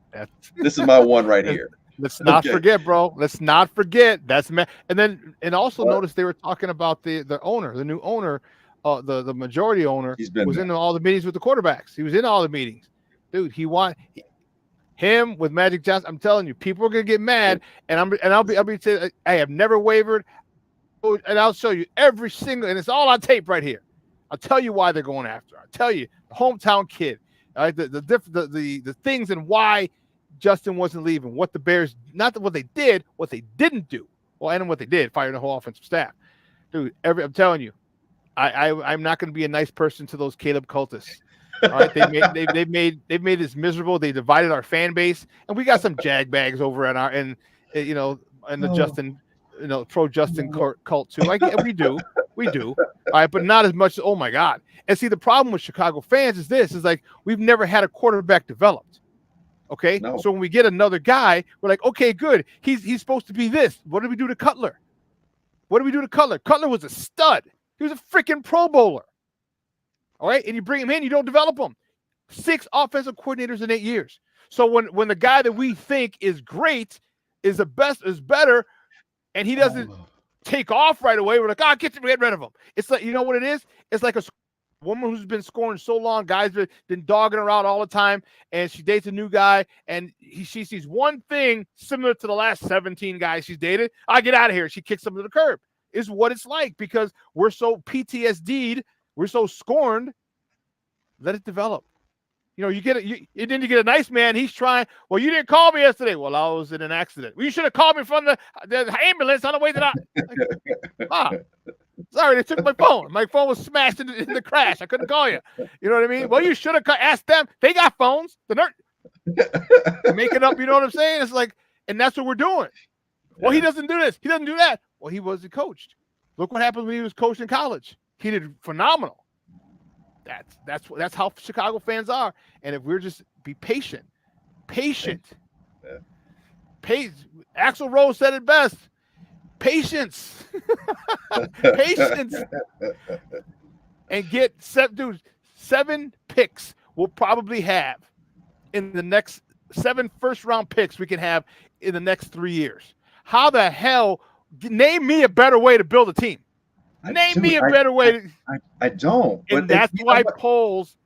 This is my one right here. Let's not forget, bro. Let's not forget. And also notice they were talking about the owner, the new owner, the majority owner. Was in all the meetings with the quarterbacks. He was in all the meetings, dude. Him with Magic Johnson. I'm telling you, people are gonna get mad, and I'll be saying, I have never wavered, and I'll show you every single, and it's all on tape right here. I'll tell you why they're going after. I'll tell you, the hometown kid. All right, the things and why Justin wasn't leaving, what the Bears, not what they did, what they didn't do. Well, and what they did, firing the whole offensive staff. Dude, I'm telling you, I'm not going to be a nice person to those Caleb cultists. All right, they've made this miserable. They divided our fan base, and we got some jag bags over in the Justin, pro Justin cult too. We do. All right, but not as much. Oh my God. And see, the problem with Chicago fans is like we've never had a quarterback developed. Okay, so when we get another guy, we're like, okay, good. He's supposed to be this. What did we do to Cutler? Cutler was a stud. He was a freaking Pro Bowler. All right, and you bring him in, you don't develop him. 6 offensive coordinators in 8 years. So when the guy that we think is great is better, and he doesn't take off right away, we're like, get rid of him. It's like, you know what it is? It's like a woman who's been scoring so long, guys been dogging her out all the time, and she dates a new guy, and she sees one thing similar to the last 17 guys she's dated. I get out of here. She kicks them to the curb. Is what it's like because we're so PTSD'd, we're so scorned. Let it develop. You get a nice man. He's trying. Well, you didn't call me yesterday. Well, I was in an accident. Well, you should have called me from the ambulance on the way to the. Sorry, they took my phone. My phone was smashed in the crash. I couldn't call you. You know what I mean? Well, you should have asked them. They got phones. The nerd making up. You know what I'm saying? It's like, and that's what we're doing. Well, he doesn't do this. He doesn't do that. Well, he wasn't coached. Look what happened when he was coached in college. He did phenomenal. That's how Chicago fans are. And if we're just be patient. Axl Rose said it best. Patience. Patience. And get 7 picks we'll probably have in the next 7 first-round picks we can have in the next 3 years. How the hell? Name me a better way to build a team. Name me a better way. I don't. And that's why Poles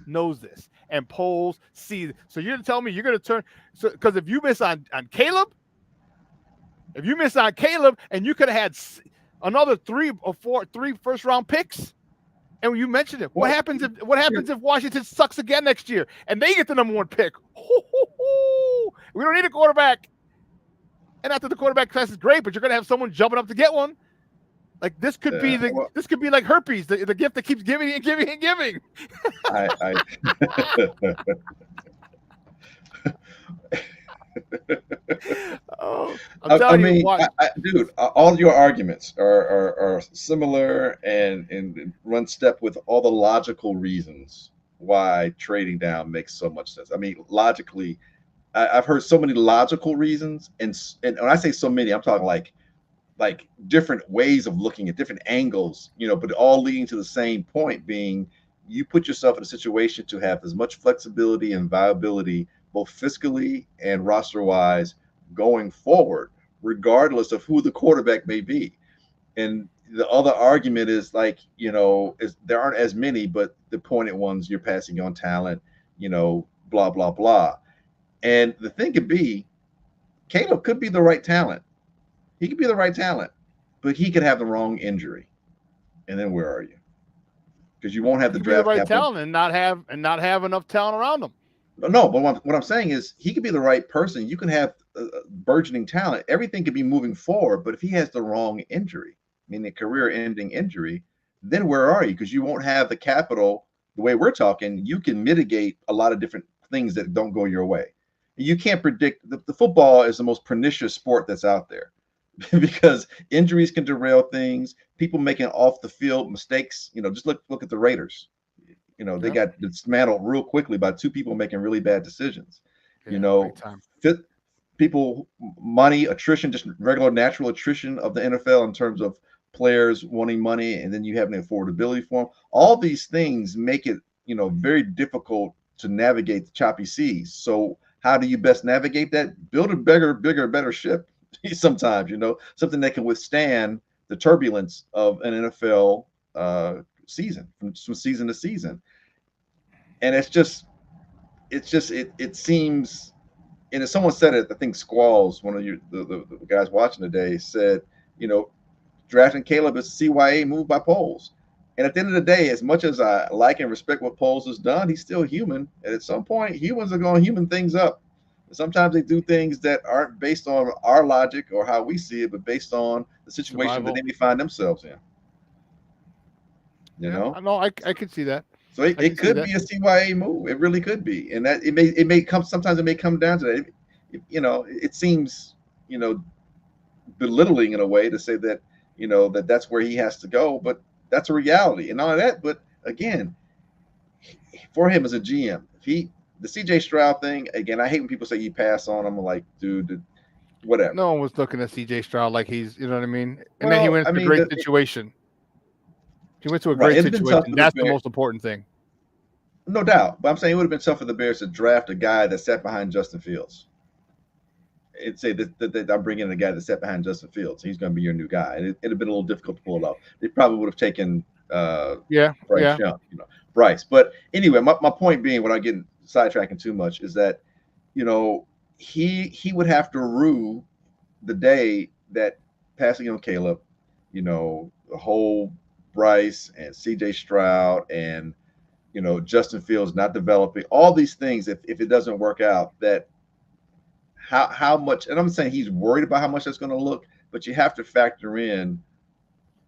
knows this. And Poles sees it. So you're going to tell me you're going to turn – because if you miss on Caleb, and you could have had another 3 first-round picks, and you mentioned it. What happens if Washington sucks again next year and they get the number 1 pick? We don't need a quarterback. And after the quarterback class is great, but you're going to have someone jumping up to get one. Like this could be like herpes, the gift that keeps giving and giving and giving. I'm telling you, dude, all your arguments are similar and run step with all the logical reasons why trading down makes so much sense. I mean, logically, I've heard so many logical reasons, and when I say so many, I'm talking like different ways of looking at different angles, but all leading to the same point being you put yourself in a situation to have as much flexibility and viability, both fiscally and roster wise, going forward, regardless of who the quarterback may be. And the other argument is there aren't as many, but the pointed ones, you're passing on talent, blah, blah, blah. And the thing could be, Caleb could be the right talent. He could be the right talent, but he could have the wrong injury. And then where are you? Because you won't have the draft right talent and not have enough talent around him. No, but what I'm saying is he could be the right person. You can have burgeoning talent. Everything could be moving forward, but if he has the wrong injury, meaning a career-ending injury, then where are you? Because you won't have the capital. The way we're talking, you can mitigate a lot of different things that don't go your way. You can't predict. The football is the most pernicious sport that's out there. Because injuries can derail things, people making off the field mistakes. Just look at the Raiders. They got dismantled real quickly by two people making really bad decisions. Big time. People, money, attrition, just regular natural attrition of the NFL in terms of players wanting money, and then you have an affordability for them. All these things make it, very difficult to navigate the choppy seas. So how do you best navigate that? Build a bigger, better ship sometimes, something that can withstand the turbulence of an NFL season from season to season. And it seems, and as someone said it, I think Squalls, one of the guys watching today, said, drafting Caleb is a CYA move by Poles. And at the end of the day, as much as I like and respect what Poles has done, he's still human. And at some point, humans are going to human things up. And sometimes they do things that aren't based on our logic or how we see it, but based on the situation that they may find themselves in. No, I could see that. So it could be a CYA move. It really could be. And that it may come, sometimes it may come down to that. It seems, belittling in a way to say that, that's where he has to go, but that's a reality and all of that. But again, for him as a GM, the CJ Stroud thing, again, I hate when people say you pass on him. I'm like, dude, whatever. No one was looking at CJ Stroud like he's, you know what I mean? And then he went to a great situation. He went to a great situation. That's the most important thing. No doubt. But I'm saying it would have been tough for the Bears to draft a guy that sat behind Justin Fields. It'd say that I'm bringing in a guy that sat behind Justin Fields. He's going to be your new guy. And it'd have been a little difficult to pull it off. They probably would have taken Bryce Young, Bryce. But anyway, my point being, without getting sidetracking too much, is that, he would have to rue the day that passing on Caleb, the whole Bryce and CJ Stroud and, Justin Fields not developing, all these things, if it doesn't work out, that how much, and I'm saying he's worried about how much that's going to look, but you have to factor in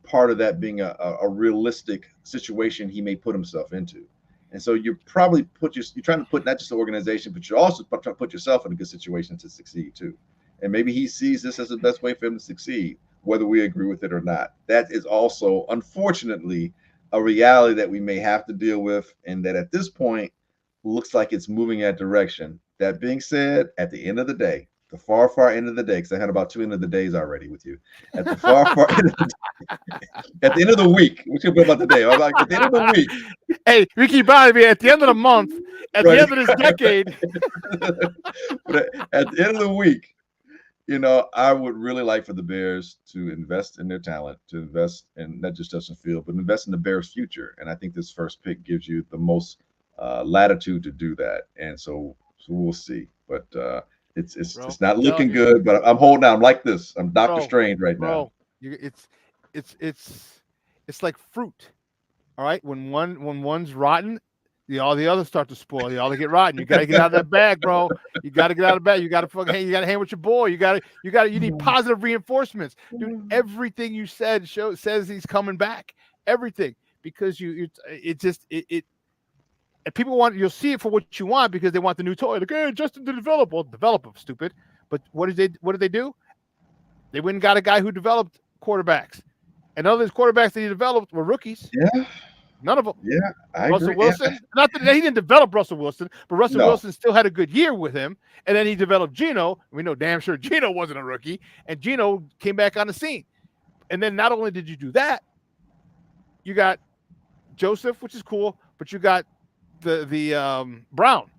part of that being a realistic situation he may put himself into. And so you're probably you're trying to put not just the organization, but you're also trying to put yourself in a good situation to succeed too. And maybe he sees this as the best way for him to succeed, whether we agree with it or not. That is also, unfortunately, a reality that we may have to deal with, and that at this point looks like it's moving that direction. That being said, at the end of the day, the far, far end of the day, because I had about 2 end of the days already with you. At the far, far end of the day, at the end of the week, what you about the day? I'm like, at the end of the week. Hey, Ricky Bobby, at the end of the month, at the end of this decade. But at the end of the week, I would really like for the Bears to invest in their talent, to invest in not just Justin Fields, but invest in the Bears' future. And I think this first pick gives you the most latitude to do that. And so we'll see. But it's not looking good. But I'm holding out. I'm like this. I'm Dr. Strange right now. It's like fruit. All right, when one's rotten, all the others start to spoil. They get rotten. You got to get out of that bag, bro. You got to get out of the bag. You got to hang with your boy. You need positive reinforcements, dude. Everything you said says he's coming back. Everything, because and people you'll see it for what you want, because they want the new toy. Like, hey, Justin to develop. Well, develop them, stupid. But what did they do? They went and got a guy who developed quarterbacks, and all those quarterbacks that he developed were rookies. Yeah. None of them. Yeah, I Russell agree. Wilson. Yeah. Not that he didn't develop Russell Wilson, but Russell Wilson still had a good year with him. And then he developed Geno. We know damn sure Geno wasn't a rookie, and Geno came back on the scene. And then not only did you do that, you got Joseph, which is cool, but you got the Brown.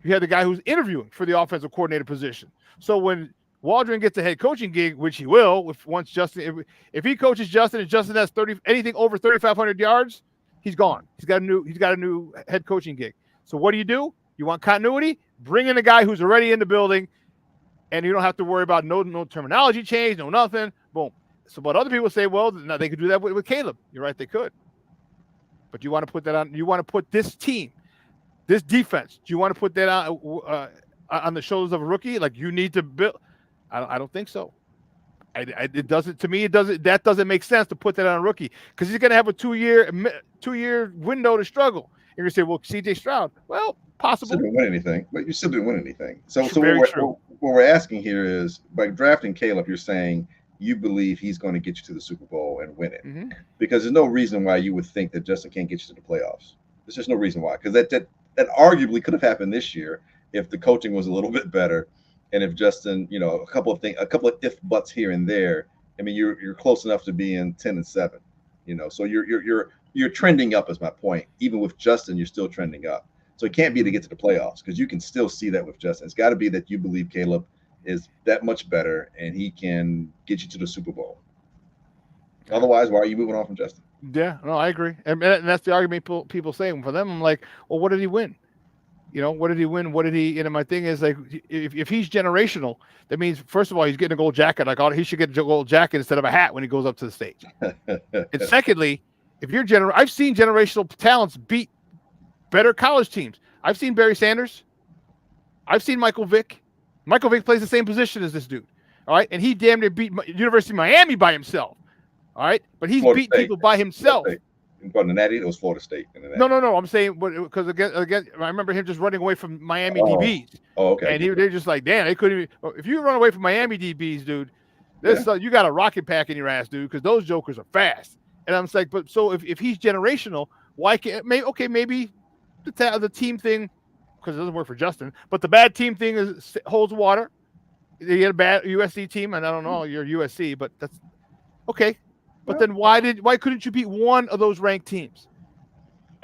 You had the guy who's interviewing for the offensive coordinator position. So when Waldron gets a head coaching gig, which he will, once Justin, if he coaches Justin and Justin has anything over 3,500 yards. He's gone. He's got a new head coaching gig. So what do? You want continuity? Bring in a guy who's already in the building, and you don't have to worry about no terminology change, no nothing. Boom. So, but other people say, well, now they could do that with Caleb. You're right, they could. But you want to put that on? You want to put this team, this defense? Do you want to put that on the shoulders of a rookie? Like, you need to build? I don't think so. It doesn't. To me, it doesn't. That doesn't make sense to put that on a rookie, because he's going to have a 2-year window to struggle. You're going to say, well, CJ Stroud. Well, possible. Still didn't win anything, but you still didn't win anything. So what we're asking here is, by drafting Caleb, you're saying you believe he's going to get you to the Super Bowl and win it, because there's no reason why you would think that Justin can't get you to the playoffs. There's just no reason why, because that arguably could have happened this year if the coaching was a little bit better, and if Justin, a couple of if buts here and there. I mean, you're close enough to being 10-7, So you're trending up, is my point. Even with Justin, you're still trending up. So it can't be to get to the playoffs, because you can still see that with Justin. It's got to be that you believe Caleb is that much better and he can get you to the Super Bowl. Yeah. Otherwise, why are you moving on from Justin? Yeah, no, I agree, and that's the argument people say. For them, I'm like, well, what did he win? What did he win? What did he? My thing is, like, if he's generational, that means first of all he's getting a gold jacket. Like, he should get a gold jacket instead of a hat when he goes up to the stage. And secondly, if you're I've seen generational talents beat better college teams. I've seen Barry Sanders. I've seen Michael Vick. Michael Vick plays the same position as this dude. All right, and he damn near beat University of Miami by himself. All right, but he's beat people by himself. But in the Natty, it was Florida State. No. I'm saying because again, I remember him just running away from Miami DBs. Oh, okay. And they're just like, damn, they couldn't even. If you run away from Miami DBs, dude, you got a rocket pack in your ass, dude, because those jokers are fast. And I'm like, but so if he's generational, why can't maybe the team thing, because it doesn't work for Justin, but the bad team thing holds water. You get a bad USC team, and I don't know, you're USC, but that's okay. But then why couldn't you beat one of those ranked teams?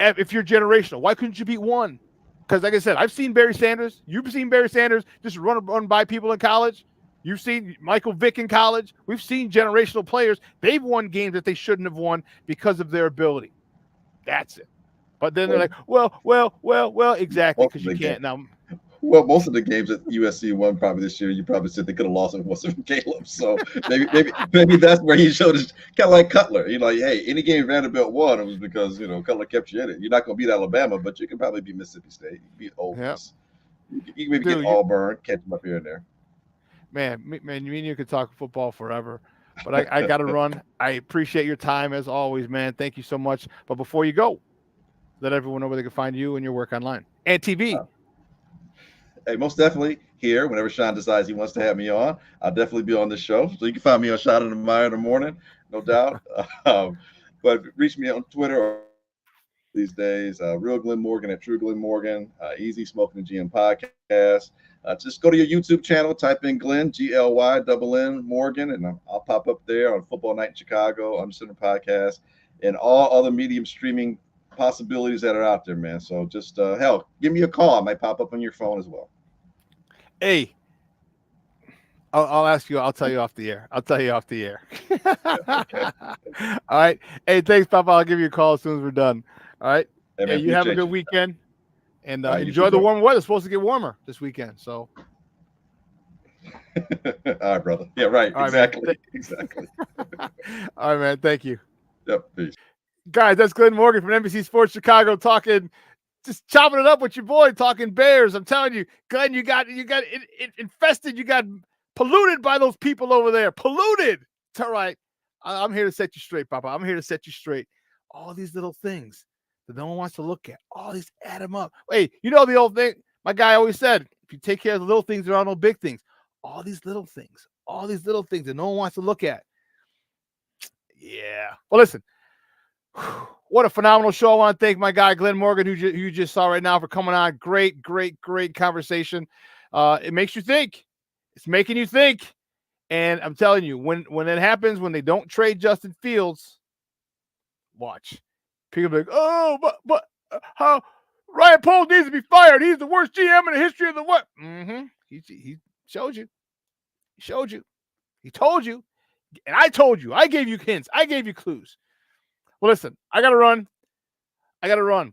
If you're generational, why couldn't you beat one? Because like I said, I've seen Barry Sanders. You've seen Barry Sanders just run by people in college. You've seen Michael Vick in college. We've seen generational players. They've won games that they shouldn't have won because of their ability. That's it. But then they're like, well, exactly, because you can't now. Well, most of the games that USC won probably this year, you probably said they could have lost if it wasn't from Caleb. So maybe that's where he showed his, kind of like Cutler. Like, hey, any game Vanderbilt won, it was because Cutler kept you in it. You're not going to beat Alabama, but you can probably beat Mississippi State. You can beat Ole Miss. You can maybe get Auburn, catch them up here and there. Man, you mean you could talk football forever, but I got to run. I appreciate your time as always, man. Thank you so much. But before you go, let everyone know where they can find you and your work online and TV. Hey, most definitely here. Whenever Shawn decides he wants to have me on, I'll definitely be on the show. So you can find me on Shawn and the Meyer in the morning, no doubt. But reach me on Twitter these days. Real Glenn Morgan at True Glenn Morgan. Easy Smoking the GM podcast. Just go to your YouTube channel, type in Glenn GLYNN Morgan, and I'll pop up there on Football Night in Chicago, Under Center podcast, and all other medium streaming possibilities that are out there, man. So just hell, give me a call. I might pop up on your phone as well. Hey, I'll ask you. I'll tell you off the air. All right. Hey, thanks, Papa. I'll give you a call as soon as we're done. All right. Hey, you have a good weekend, and enjoy the warm weather. It's supposed to get warmer this weekend. So. All right, brother. Yeah, right. All exactly. Right, exactly. All right, man. Thank you. Yep. Peace. Guys, that's Glenn Morgan from NBC Sports Chicago talking. Just chopping it up with your boy, talking Bears. I'm telling you, Glenn, you got it infested. You got polluted by those people over there. Polluted. It's all right. I'm here to set you straight, Papa. I'm here to set you straight. All these little things that no one wants to look at. All these add them up. Hey, the old thing my guy always said, if you take care of the little things, there are no big things. All these little things that no one wants to look at. Yeah. Well, listen. What a phenomenal show. I want to thank my guy, Glenn Morgan, who you just saw right now, for coming on. Great conversation. It makes you think. It's making you think. And I'm telling you, when it happens, when they don't trade Justin Fields, watch. People be like, oh, but how RyanPoles needs to be fired. He's the worst GM in the history of the what? Mm-hmm. He showed you. He showed you. He told you. And I told you. I gave you hints. I gave you clues. Well, listen, I got to run.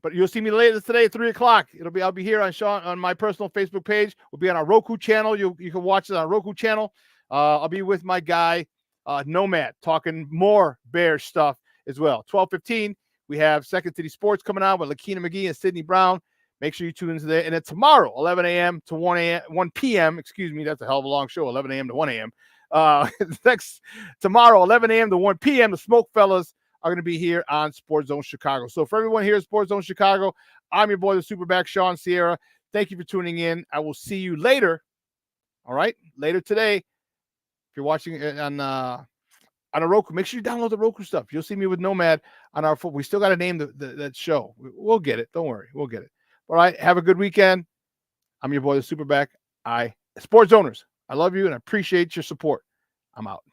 But you'll see me later today at 3:00. I'll be here on Shawn on my personal Facebook page. We'll be on our Roku channel. You can watch it on our Roku channel. I'll be with my guy, Nomad, talking more Bears stuff as well. 12:15, we have Second City Sports coming on with Lakina McGee and Sydney Brown. Make sure you tune into there. And then tomorrow, 11 a.m. to 1 p.m. Excuse me, that's a hell of a long show. 11 a.m. to 1 a.m. Tomorrow, 11 a.m. to 1 p.m. The Smoke Fellas are going to be here on Sports Zone Chicago. So for everyone here at Sports Zone Chicago, I'm your boy, the SuperBack, Shawn Sierra. Thank you for tuning in. I will see you later. All right, later today. If you're watching on on a Roku. Make sure you download the Roku stuff. You'll see me with Nomad on our phone. We still got to name that show. We'll get it. Don't worry. We'll get it. All right. Have a good weekend. I'm your boy, the SuperBack. Sports owners, I love you and I appreciate your support. I'm out.